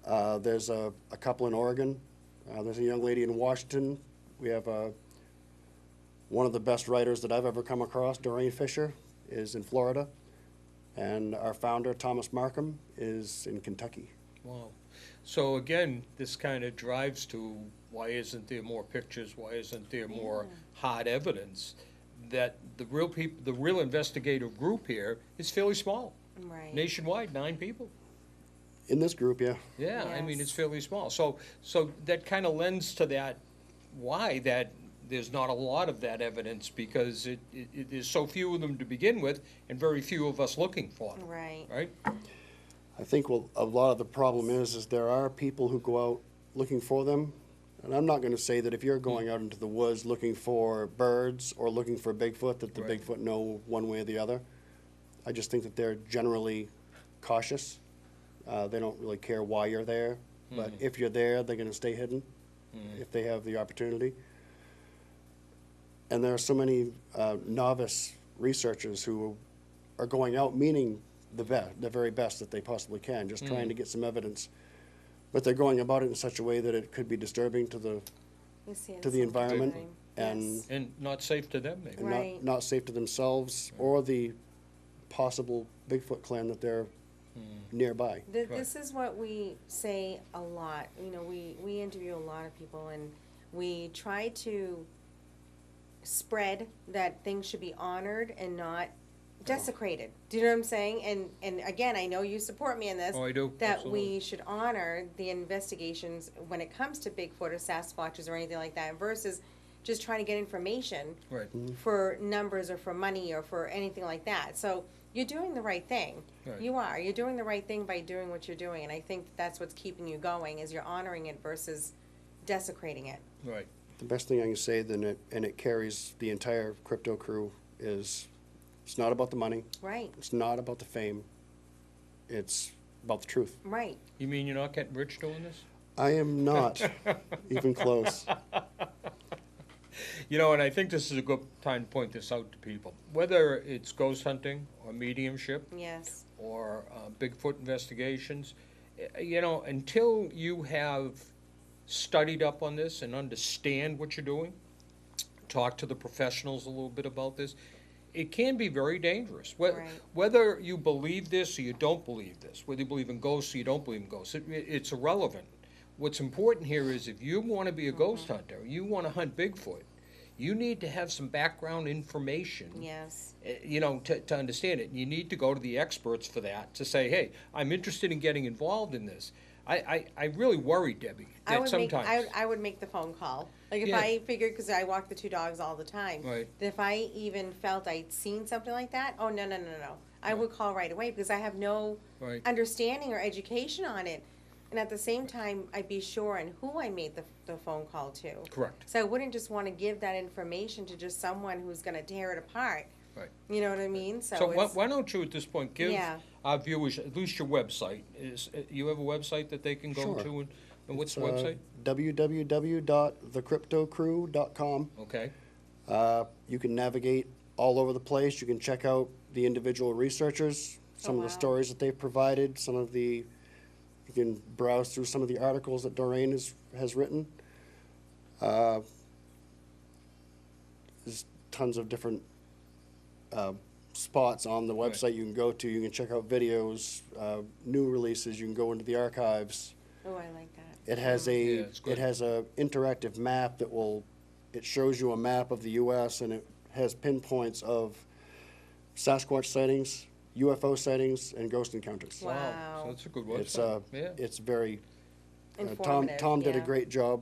C: There's a couple in Oregon. There's a young lady in Washington. We have one of the best writers that I've ever come across, Doreen Fisher, is in Florida. And our founder, Thomas Markham, is in Kentucky.
B: Wow. So again, this kind of drives to, why isn't there more pictures? Why isn't there more hard evidence that the real investigative group here is fairly small?
A: Right.
B: Nationwide, 9 people.
C: In this group, yeah.
B: Yeah, I mean, it's
A: Yes.
B: fairly small. So that kind of lends to that, why that there's not a lot of that evidence, because there's so few of them to begin with, and very few of us looking for them,
A: Right.
B: right?
C: I think a lot of the problem is there are people who go out looking for them. And I'm not going to say that if you're going out into the woods looking for birds or looking for Bigfoot, that the
B: Right.
C: Bigfoot know one way or the other. I just think that they're generally cautious. They don't really care why you're there. But if you're there, they're going to stay hidden. if they have the opportunity. And there are so many novice researchers who are going out meaning the very best that they possibly can, just trying to get some evidence. But they're going about it in such a way that it could be disturbing to the environment and
B: not safe to them, maybe.
C: and
A: Right.
C: not safe to themselves or the possible Bigfoot clan that they're nearby.
A: This is what we say a lot. You know, we interview a lot of people, and we try to spread that things should be honored and not desecrated. Do you know what I'm saying? And again, I know you support me in this.
B: Oh, I do.
A: That
B: Absolutely.
A: we should honor the investigations when it comes to Bigfoot or Sasquatches or anything like that, versus just trying to get information
B: Right.
A: for numbers or for money or for anything like that. So you're doing the right thing.
B: Right.
A: You are. You're doing the right thing by doing what you're doing, and I think that's what's keeping you going, is you're honoring it versus desecrating it.
B: Right.
C: The best thing I can say, and it carries the entire crypto crew, is it's not about the money.
A: Right.
C: It's not about the fame. It's about the truth.
A: Right.
B: You mean you're not getting rich doing this?
C: I am not even close.
B: You know, and I think this is a good time to point this out to people. Whether it's ghost hunting or mediumship
A: Yes.
B: or Bigfoot investigations, you know, until you have studied up on this and understand what you're doing, talk to the professionals a little bit about this, it can be very dangerous.
A: Right.
B: Whether you believe this or you don't believe this, whether you believe in ghosts or you don't believe in ghosts, it's irrelevant. What's important here is if you want to be a ghost hunter, you want to hunt Bigfoot, you need to have some background information,
A: Yes.
B: you know, to understand it. You need to go to the experts for that, to say, hey, I'm interested in getting involved in this. I really worry, Debbie, that sometimes.
A: I would make the phone call. Like if
B: Yeah.
A: I figured, because I walk the two dogs all the time.
B: Right.
A: That if I even felt I'd seen something like that, oh, no. I would call right away, because I have no
B: Right.
A: understanding or education on it. And at the same time, I'd be sure on who I made the phone call to.
B: Correct.
A: So I wouldn't just want to give that information to just someone who's going to tear it apart.
B: Right.
A: You know what I mean? So
B: So
A: it's,
B: why don't you, at this point, give
A: Yeah.
B: our viewers at least your website? You have a website that they can go
C: Sure.
B: to? And what's the website?
C: www.thecryptocrew.com.
B: Okay.
C: You can navigate all over the place. You can check out the individual researchers, some of the
A: wow.
C: stories that they've provided, you can browse through some of the articles that Doreen has written. There's tons of different spots on the website
B: Right.
C: you can go to. You can check out videos, new releases. You can go into the archives.
A: oh, I like that.
C: It has
B: Yeah, it's good.
C: it has a interactive map it shows you a map of the U.S. and it has pinpoints of Sasquatch sightings, UFO sightings, and ghost encounters.
A: Wow.
B: So that's a good
C: It's
B: website. Yeah.
C: it's very
A: Informative.
C: Tom did a
A: yeah.
C: great job,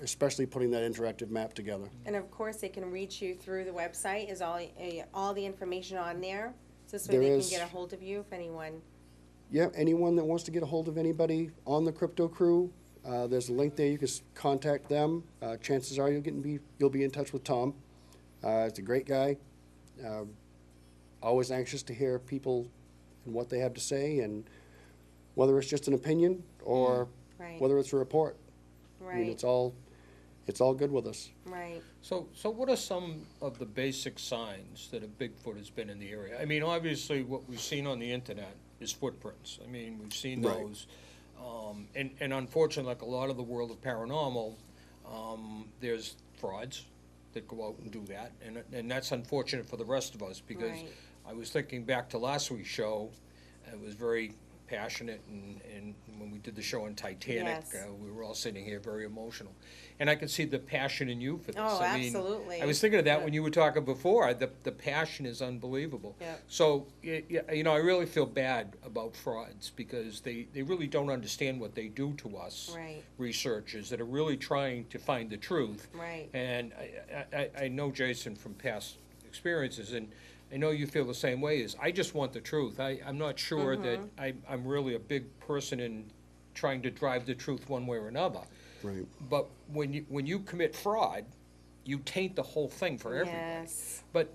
C: especially putting that interactive map together.
A: And of course, they can reach you through the website. Is all the information on there? So this way
C: There
A: they
C: is.
A: can get a hold of you if anyone.
C: Yeah, anyone that wants to get a hold of anybody on the Crypto Crew, there's a link there. You can contact them. Chances are you'll be in touch with Tom. He's a great guy. Always anxious to hear people and what they have to say, and whether it's just an opinion or
A: Right.
C: whether it's a report. I mean,
A: Right.
C: it's all good with us.
A: Right.
B: So what are some of the basic signs that a Bigfoot has been in the area? I mean, obviously, what we've seen on the internet is footprints. I mean, we've seen
C: Right.
B: those. And unfortunately, like a lot of the world of paranormal, there's frauds that go out and do that. And that's unfortunate for the rest of us, because
A: Right.
B: I was thinking back to last week's show. It was very passionate, and when we did the show on Titanic,
A: Yes.
B: we were all sitting here very emotional. And I could see the passion in you for this.
A: Oh,
B: I mean,
A: absolutely.
B: I was thinking of that
A: Yeah.
B: when you were talking before. The passion is unbelievable.
A: Yeah.
B: So, you know, I really feel bad about frauds, because they really don't understand what they do to us,
A: Right.
B: researchers that are really trying to find the truth.
A: Right.
B: And I know Jason from past experiences, and I know you feel the same way. Is I just want the truth. I'm not sure that I'm really a big person in trying to drive the truth one way or another.
C: Right.
B: But when you commit fraud, you taint the whole thing for everybody.
A: Yes.
B: But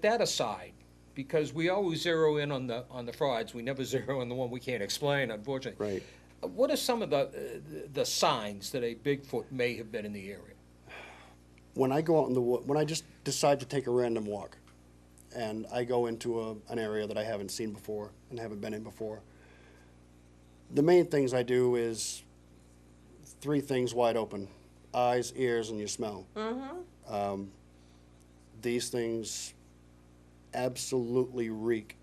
B: that aside, because we always zero in on the frauds, we never zero in the one we can't explain, unfortunately.
C: Right.
B: What are some of the signs that a Bigfoot may have been in the area?
C: When I go out in the wood, when I just decide to take a random walk, and I go into an area that I haven't seen before and haven't been in before, the main things I do is 3 things wide open: eyes, ears, and your smell. These things absolutely reek.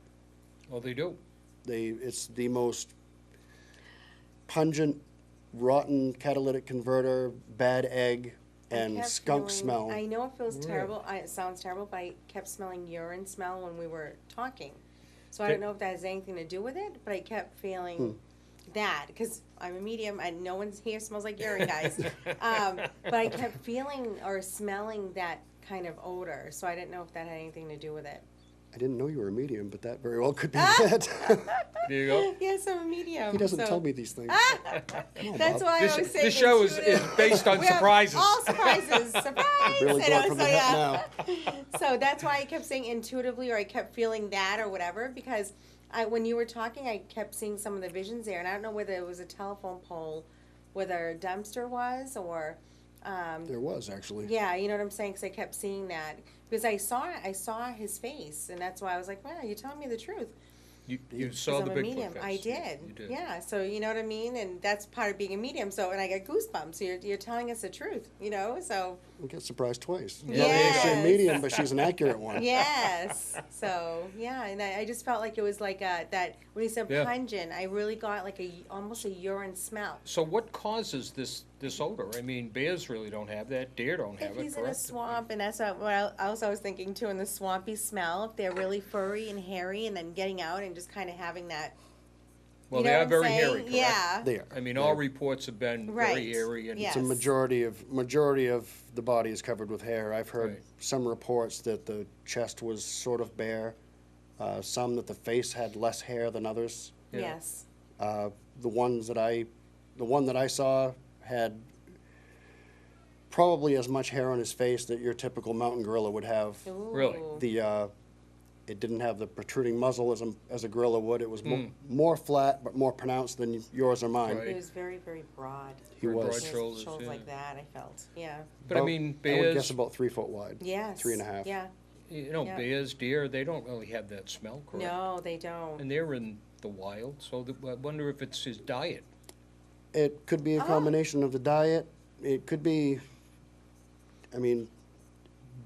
B: Well, they do.
C: It's the most pungent, rotten catalytic converter, bad egg,
A: I
C: and
A: kept
C: skunk
A: feeling-
C: smell.
A: I know it feels
B: Really?
A: terrible, it sounds terrible, but I kept smelling urine smell when we were talking. So I
B: Okay.
A: don't know if that has anything to do with it, but I kept feeling that, because I'm a medium and no one here smells like urine, guys. But I kept feeling or smelling that kind of odor, so I didn't know if that had anything to do with it.
C: I didn't know you were a medium, but that very well could be it.
B: There you go.
A: Yes, I'm a medium.
C: He doesn't
A: so-
C: tell me these things.
A: That's why I always say
B: This show is
A: intuitive.
B: based on
A: We have
B: surprises.
A: All surprises, surprise!
C: Really
A: I
C: going
A: know,
C: from
A: so
C: the hip
A: yeah.
C: now.
A: So that's why I kept saying intuitively, or I kept feeling that, or whatever, because when you were talking, I kept seeing some of the visions there, and I don't know whether it was a telephone pole, whether a dumpster was, or
C: There was, actually.
A: yeah, you know what I'm saying? Because I kept seeing that because I saw his face, and that's why I was like, "Wow, you're telling me the truth."
B: You
A: 'Cause
B: saw
A: I'm
B: the
A: a
B: Bigfoot
A: medium.
B: face.
A: I did.
B: You did.
A: Yeah. So you know what I mean, and that's part of being a medium. So and I get goosebumps. So you're telling us the truth, you know. So
C: We get surprised twice.
B: Yeah,
C: Not only is she a
A: Yes.
C: medium, but she's an accurate one.
A: yes. So yeah, and I just felt like it was like that when he said
B: Yeah.
A: pungent, I really got like almost a urine smell.
B: So what causes this odor? I mean, bears really don't have that. Deer don't have
A: If
B: it,
A: he's in a
B: correct?
A: swamp, and that's what else I was thinking too, in the swampy smell, if they're really furry and hairy, and then getting out and just kind of having that.
B: Well,
A: you know
B: they are
A: what I'm
B: very
A: saying?
B: hairy, correct?
A: Yeah.
C: They are.
B: I mean,
C: They
B: all
C: are.
B: reports have been
A: Right.
B: very hairy and
A: Yeah.
C: It's a
A: Yes.
C: majority of the body is covered with hair. I've heard
B: Right.
C: some reports that the chest was sort of bare, some that the face had less hair than others.
B: Yeah.
A: Yes.
C: The one that I saw had probably as much hair on his face that your typical mountain gorilla would have.
B: Really?
A: Ooh.
C: It didn't have the protruding muzzle as a gorilla would. It was
B: Hmm.
C: more flat but more pronounced than yours or mine.
B: Right.
A: It was very, very broad.
C: He
B: Very
C: was.
B: broad
A: He has
B: shoulders,
A: shoulders
B: yeah.
A: like that, I felt. Yeah.
B: But I
C: About-
B: mean,
C: I would
B: bears,
C: guess about 3 foot wide.
A: Yes.
C: 3.5.
A: Yeah.
B: you know,
A: Yeah.
B: bears, deer, they don't really have that smell, correct?
A: No, they don't.
B: And they're in the wild, so I wonder if it's his diet.
C: It could be a combination of the diet. It could be, I mean,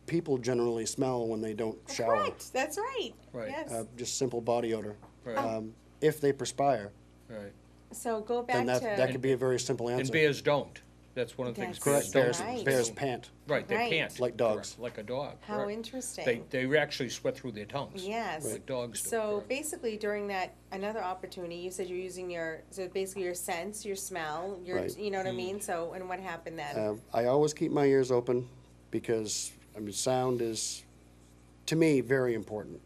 C: people generally smell when they don't shower.
A: Correct. That's right.
B: Right.
A: Yes.
C: Just simple body odor.
B: Right.
C: If they perspire,
B: Right.
A: So go back
C: then
A: to.
C: that could be a very simple answer.
B: And bears don't. That's one of the things
A: That's
C: Correct.
B: bears
C: Bears,
B: don't.
A: right.
C: bears pant.
B: Right, they
A: Right.
B: can't.
C: Like dogs.
B: Correct, like a dog.
A: How
B: correct.
A: interesting.
B: They actually sweat through their tongues.
A: Yes.
B: Like dogs do.
A: So
B: correct.
A: basically, during that another opportunity, you said you're using so basically your sense, your smell,
C: Right.
A: you know what I mean. So and what happened then?
C: I always keep my ears open because, I mean, sound is, to me, very important.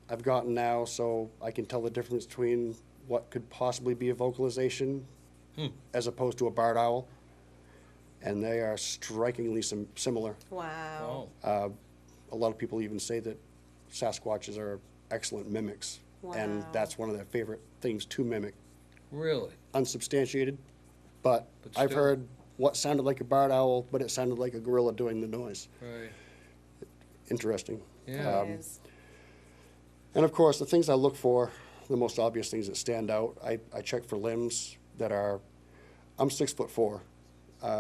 C: I've gotten now so I can tell the difference between what could possibly be a vocalization as opposed to a barred owl. And they are strikingly similar.
A: Wow.
B: Oh,
C: A lot of people even say that Sasquatches are excellent mimics. And
A: Wow.
C: that's one of their favorite things to mimic.
B: really?
C: Unsubstantiated, but
B: But
C: I've
B: still.
C: heard what sounded like a barred owl, but it sounded like a gorilla doing the noise.
B: Right.
C: Interesting.
B: Yeah.
A: It is.
C: And of course, the things I look for, the most obvious things that stand out, I check for limbs that are, I'm 6'4".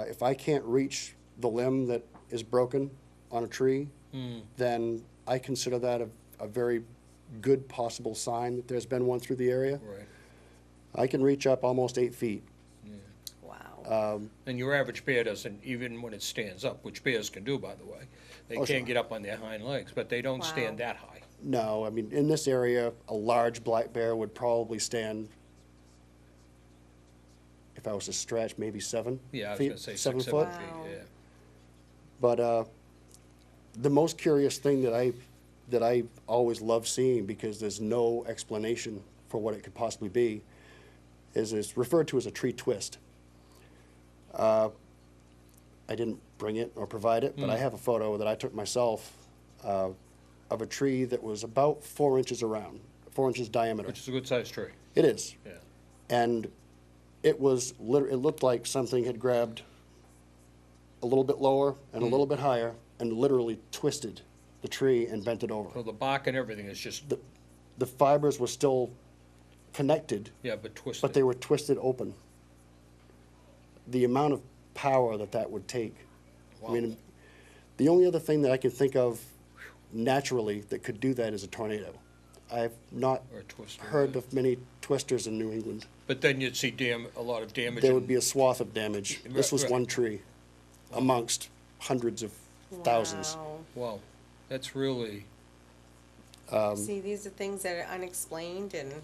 C: If I can't reach the limb that is broken on a tree, then I consider that a very good possible sign that there's been one through the area.
B: Right.
C: I can reach up almost 8 feet.
A: Wow.
B: And your average bear doesn't, even when it stands up, which bears can do, by the way, they
C: Oh,
B: can't
C: sure.
B: get up on their hind legs, but they don't
A: Wow.
B: stand that high.
C: No, I mean, in this area, a large black bear would probably stand, if I was to stretch, maybe 7
B: Yeah, I was
C: feet,
B: gonna say
C: 7
B: 6,
C: foot.
B: 7
A: Wow.
B: feet, yeah.
C: But the most curious thing that I always love seeing, because there's no explanation for what it could possibly be, is it's referred to as a tree twist. I didn't bring it or provide it, but I have a photo that I took myself of a tree that was about 4 inches around, 4 inches diameter.
B: Which is a good-sized tree,
C: It is.
B: yeah.
C: And it looked like something had grabbed a little bit lower and a little bit higher and literally twisted the tree and bent it over.
B: So the bark and everything is just,
C: The fibers were still connected,
B: yeah, but twisted.
C: but they were twisted open. The amount of power that would take. I
B: Wow.
C: mean, the only other thing that I can think of naturally that could do that is a tornado. I've not
B: Or a twister,
C: heard
B: yeah.
C: of many twisters in New England.
B: But then you'd see a lot of damage.
C: There would
B: and-
C: be a swath of damage. This was
B: Right.
C: one tree amongst hundreds of thousands.
A: Wow.
B: Wow, that's really,
A: See, these are things that are unexplained and
C: I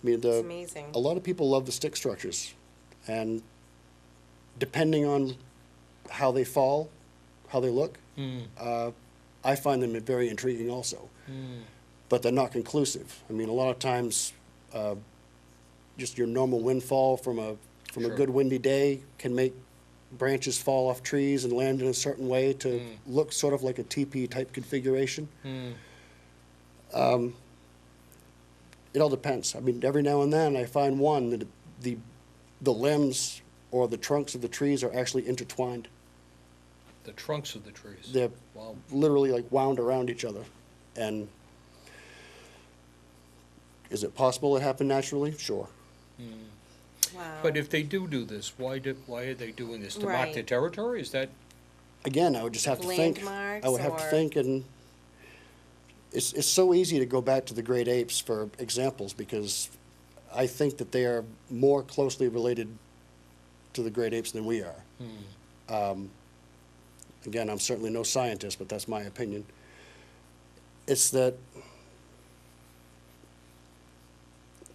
C: mean,
A: it's amazing.
C: a lot of people love the stick structures, and depending on how they fall, how they look, I find them very intriguing also. But they're not conclusive. I mean, a lot of times, just your normal windfall from a
B: Sure.
C: good windy day can make branches fall off trees and land in a certain way to look sort of like a teepee type configuration. It all depends. I mean, every now and then I find one that the limbs or the trunks of the trees are actually intertwined.
B: the trunks of the trees.
C: They're
B: Wow.
C: literally like wound around each other. And is it possible it happened naturally? Sure.
A: Wow.
B: But if they do this, why are they doing this? To mark
A: Right.
B: their territory? Is that,
C: Again, I would just have to think.
A: Landmarks
C: I would have to
A: or-
C: think, and it's so easy to go back to the great apes for examples because I think that they are more closely related to the great apes than we are. Again, I'm certainly no scientist, but that's my opinion. It's that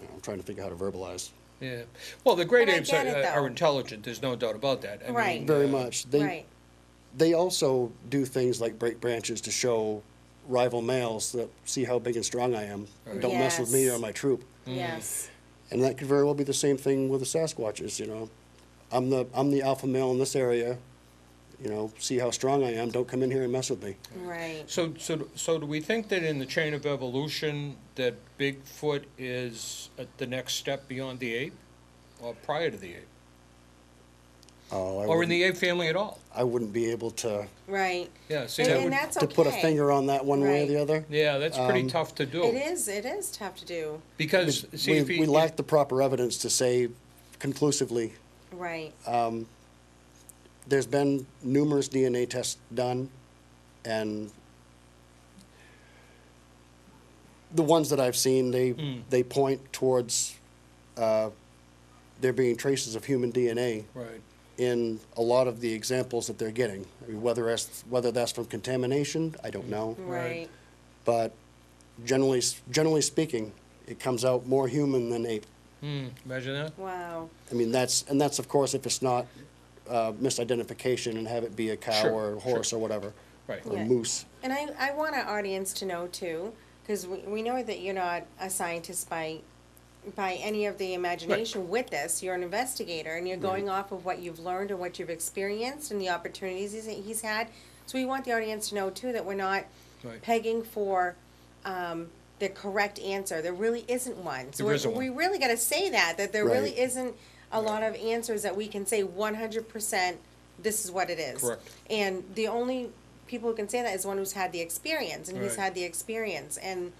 C: I'm trying to think of how to verbalize.
B: yeah. Well, the great
A: But I
B: apes
A: get it,
B: are
A: though.
B: intelligent, there's no doubt about that. I
A: Right.
B: mean,
C: Very much.
A: Right.
C: They also do things like break branches to show rival males that see how big and strong I am.
B: Right.
C: Don't mess with me
A: Yes.
C: or my troop.
A: Yes.
C: And that could very well be the same thing with the Sasquatches, you know. I'm the alpha male in this area, you know, see how strong I am, don't come in here and mess with me.
A: Right.
B: So do we think that in the chain of evolution, that Bigfoot is the next step beyond the ape? Or prior to the ape?
C: Oh,
B: Or in the ape family at all?
C: I wouldn't be able to
A: Right.
B: Yeah, see,
A: And,
B: that
A: and
B: would,
A: that's
C: to
A: okay.
C: put a finger on that one way or
A: Right.
C: the other.
B: yeah, that's pretty tough to do.
A: It is tough to do.
B: Because, see,
C: We,
B: if
C: we lack the proper evidence to say conclusively.
A: Right.
C: There's been numerous DNA tests done, and the ones that I've seen, they point towards there being traces of human DNA
B: right,
C: in a lot of the examples that they're getting. I mean, whether that's from contamination, I don't know.
A: Right.
C: But generally speaking, it comes out more human than ape.
B: imagine that?
A: Wow.
C: I mean, that's of course if it's not misidentification and have it be a cow
B: Sure,
C: or a horse
B: sure.
C: or whatever,
B: Right.
C: or
A: Yeah.
C: moose.
A: And I want our audience to know too, because we know that you're not a scientist by any of the imagination with this. You're an investigator, and you're going off of what you've learned and what you've experienced and the opportunities he's had. So we want the audience to know too that we're not
B: Right.
A: pegging for the correct answer. There really isn't one. So
B: There isn't
A: we
B: one.
A: really got to say that there
C: Right.
A: really isn't a lot of answers that we can say 100% this is what it is.
B: Correct.
A: And the only people who can say that is one who's had the experience, and who's
B: Right.
A: had the experience. And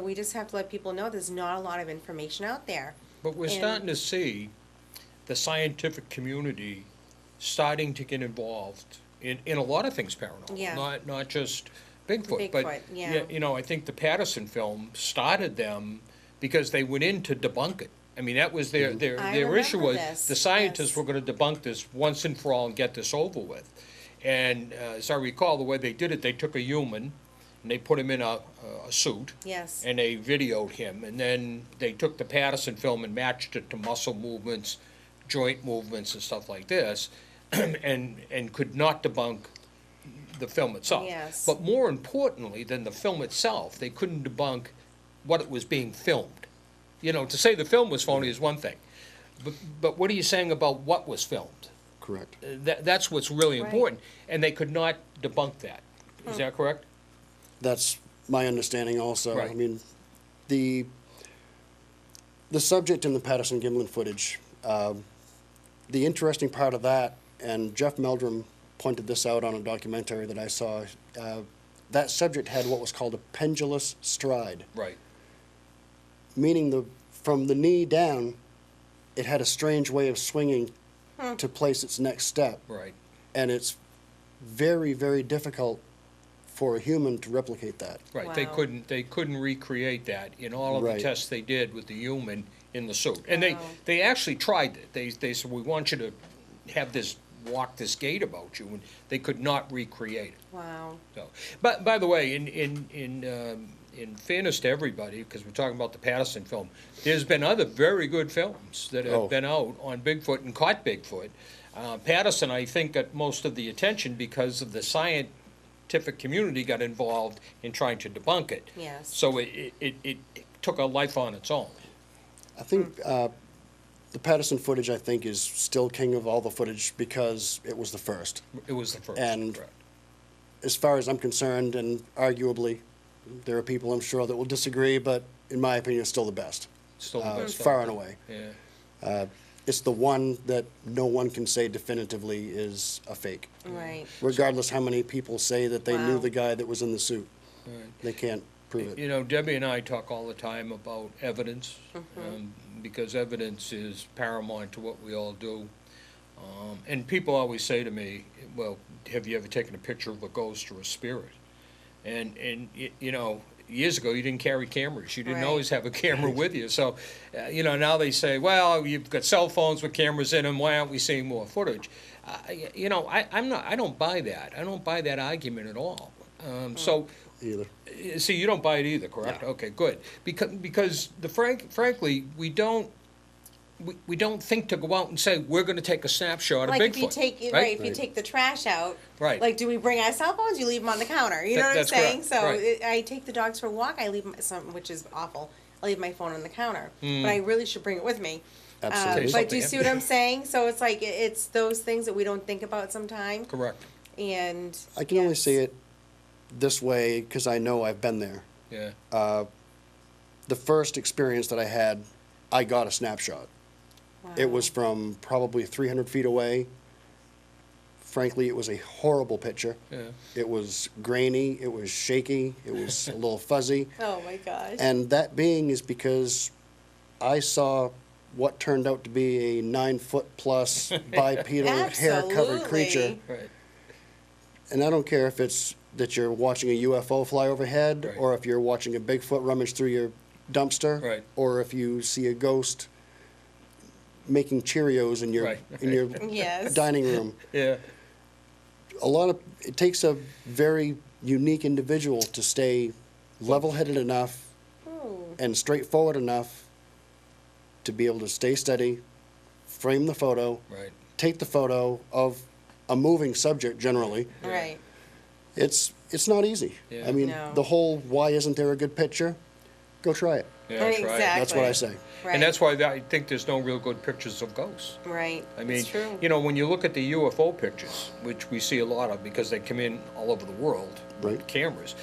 A: we just have to let people know there's not a lot of information out there.
B: But we're
A: And-
B: starting to see the scientific community starting to get involved in a lot of things paranormal.
A: Yeah.
B: Not just Bigfoot, but,
A: Bigfoot, yeah.
B: you know, I think the Patterson film started them because they went in to debunk it. I mean, that was their issue
A: remember
B: was,
A: this,
B: the scientists
A: yes.
B: were gonna debunk this once and for all and get this over with. And, as I recall, the way they did it, they took a human, and they put him in a suit.
A: Yes.
B: And they videoed him, and then they took the Patterson film and matched it to muscle movements, joint movements and stuff like this, and could not debunk the film itself.
A: Yes.
B: But more importantly than the film itself, they couldn't debunk what it was being filmed. You know, to say the film was phony is one thing, but what are you saying about what was filmed?
C: Correct.
B: That's what's really
A: Right.
B: important, and they could not debunk that. Is that correct?
C: That's my understanding also.
B: Right.
C: I mean, the The subject in the Patterson-Gimlin footage, the interesting part of that, and Jeff Meldrum pointed this out on a documentary that I saw, that subject had what was called a pendulous stride.
B: Right.
C: Meaning from the knee down, it had a strange way of swinging to place its next step.
B: Right.
C: And it's very, very difficult for a human to replicate that.
B: Right.
A: Wow.
B: They couldn't recreate that in all of
C: Right.
B: the tests they did with the human in the suit. And
A: Wow.
B: they actually tried it. They said, we want you to have this, walk this gait about you, and they could not recreate it.
A: Wow.
B: So, but by the way, in fairness to everybody, because we're talking about the Patterson film, there's been other very good films that have been out on Bigfoot and caught Bigfoot. Patterson, I think, got most of the attention because of the scientific community got involved in trying to debunk it.
A: Yes.
B: So it took a life on its own.
C: I think the Patterson footage, I think, is still king of all the footage because it was the first.
B: It was the first.
C: And
B: correct.
C: as far as I'm concerned, and arguably, there are people I'm sure that will disagree, but in my opinion, it's still the best.
B: Still the best.
C: Far and away.
B: Yeah.
C: It's the one that no one can say definitively is a fake.
A: Right.
C: Regardless how many people say that they knew
A: Wow.
C: the guy that was in the suit.
B: Right.
C: They can't prove it.
B: You know, Debbie and I talk all the time about evidence, because evidence is paramount to what we all do. And people always say to me, well, have you ever taken a picture of a ghost or a spirit? And you know, years ago, you didn't carry cameras. You didn't
A: Right.
B: always have a camera with you. So, you know, now they say, well, you've got cell phones with cameras in them. Why aren't we seeing more footage? You know, I don't buy that. I don't buy that argument at all. So,
C: Either.
B: see, you don't buy it either, correct?
C: No.
B: Okay, good. Because frankly, we don't think to go out and say we're going to take a snapshot
A: Like
B: of
A: if you
B: Bigfoot.
A: take if
C: Right.
A: you take the trash out,
B: Right.
A: Like, do we bring our cell phones? You leave them on the counter. You know what I'm
B: That's
A: saying?
B: correct.
A: So
B: Right.
A: I take the dogs for a walk. I leave which is awful. I leave my phone on the counter, but I really should bring it with me.
C: Absolutely.
A: But do you
B: Something,
A: see what I'm saying? So it's like it's those things that we don't think about sometimes.
B: Correct.
A: And
C: I can only
A: yes.
C: say it this way because I know I've been there.
B: Yeah.
C: The first experience that I had, I got a snapshot. It was from probably 300 feet away. Frankly, it was a horrible picture.
B: Yeah.
C: It was grainy, it was shaky, it was a little fuzzy.
A: Oh my gosh.
C: And that being is because I saw what turned out to be a 9-foot-plus bipedal hair-covered creature.
A: Absolutely.
B: Right.
C: And I don't care if it's that you're watching a UFO fly overhead,
B: Right.
C: or if you're watching a Bigfoot rummage through your dumpster,
B: Right.
C: or if you see a ghost making Cheerios in your
B: Right.
A: Yes.
C: dining room.
B: Yeah.
C: It takes a very unique individual to stay level-headed enough
A: Ooh.
C: and straightforward enough to be able to stay steady, frame the photo,
B: Right.
C: take the photo of a moving subject generally.
A: Right.
C: It's not easy.
B: Yeah.
C: I mean,
A: No.
C: the whole why isn't there a good picture? Go try it.
B: Yeah, try it.
A: Exactly.
C: That's what I say.
A: Right.
B: And that's why I think there's no real good pictures of ghosts.
A: Right.
B: I mean,
A: it's true.
B: you know, when you look at the UFO pictures, which we see a lot of because they come in all over the world with
C: Right.
B: cameras,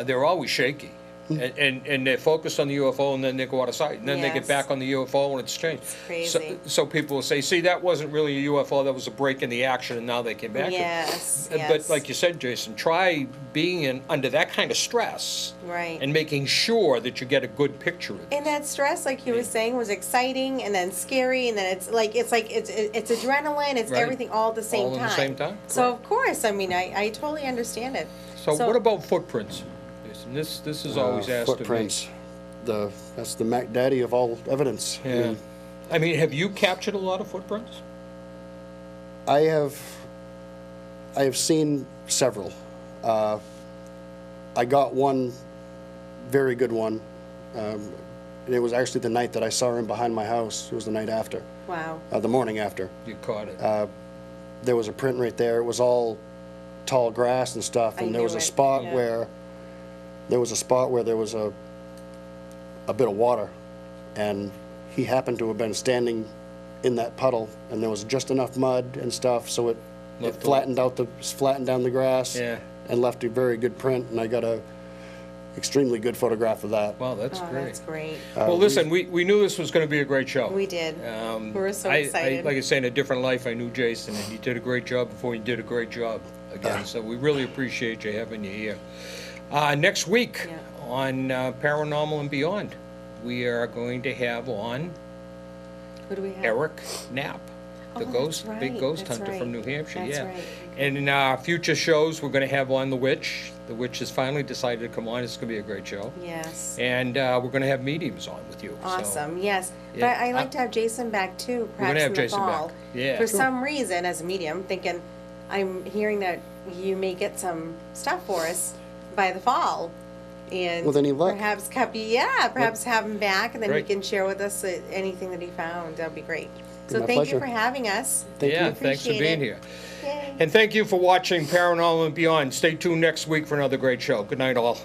B: they're always shaky. And they're focused on the UFO, and then they go out of sight, and then they get
A: Yes.
B: back on the UFO, and it's changed.
A: crazy.
B: So people will say, see, that wasn't really a UFO, that was a break in the action, and now they came back
A: Yes.
B: to it. But like you said, Jason, try being under that kind of stress
A: Right.
B: and making sure that you get a good picture of it.
A: And that stress, like he was saying, was exciting and then scary, and then it's adrenaline, it's
B: Right.
A: everything all at the same
B: All
A: time.
B: at the same time,
A: So
B: correct.
A: of course, I mean, I totally understand it.
B: So what about footprints? Jason, this is always asked
C: Footprints. That's the Mac Daddy of all evidence.
B: of me. Yeah. I mean, have you captured a lot of footprints?
C: I have seen several. I got one very good one. And it was actually the night that I saw him behind my house. It was the night after,
A: Wow.
C: the morning after.
B: You caught it.
C: There was a print right there. It was all tall grass and stuff,
A: I
C: and there
A: knew
C: was a
A: it,
C: spot
A: yeah.
C: where there was a bit of water, and he happened to have been standing in that puddle, and there was just enough mud and stuff, so it
B: Left
C: flattened down the grass,
B: Yeah.
C: and left a very good print. And I got extremely good photograph of that.
B: Wow, that's
A: Oh,
B: great.
A: that's great.
B: Well, listen, we knew this was going to be a great show.
A: We did. We were so
B: I-
A: excited.
B: Like I say, in a different life, I knew Jason, and he did a great job before he did a great job again. So we really appreciate you having you here. Next week
A: Yeah.
B: on Paranormal and Beyond, we are going to have on
A: Who do we have?
B: Eric Knapp, the
A: Oh,
B: ghost,
A: that's
B: big
A: right,
B: ghost
A: that's
B: hunter from
A: right.
B: New Hampshire.
A: That's
B: Yeah.
A: right.
B: And in our future shows, we're going to have on the witch. The witch has finally decided to come on. It's going to be a great show.
A: Yes.
B: And we're going to have mediums on with you. so-
A: Awesome, yes.
B: yeah,
A: But I'd like to have Jason back too,
B: gonna
A: perhaps
B: have
A: in the
B: Jason back.
A: fall.
B: Yeah.
A: For
B: Sure.
A: some reason, as a medium, thinking, I'm hearing that you may get some stuff for us by the fall. And
C: With any luck.
A: perhaps, perhaps have him back, and then he
B: Great.
A: can share with us anything that he found. That'd be great. So
C: My
A: thank you
C: pleasure.
A: for having us.
C: Thank
B: Yeah,
C: you.
B: thanks for
A: Appreciate
B: being
A: it.
B: here.
A: Yay.
B: And thank you for watching Paranormal and Beyond. Stay tuned next week for another great show. Good night, all.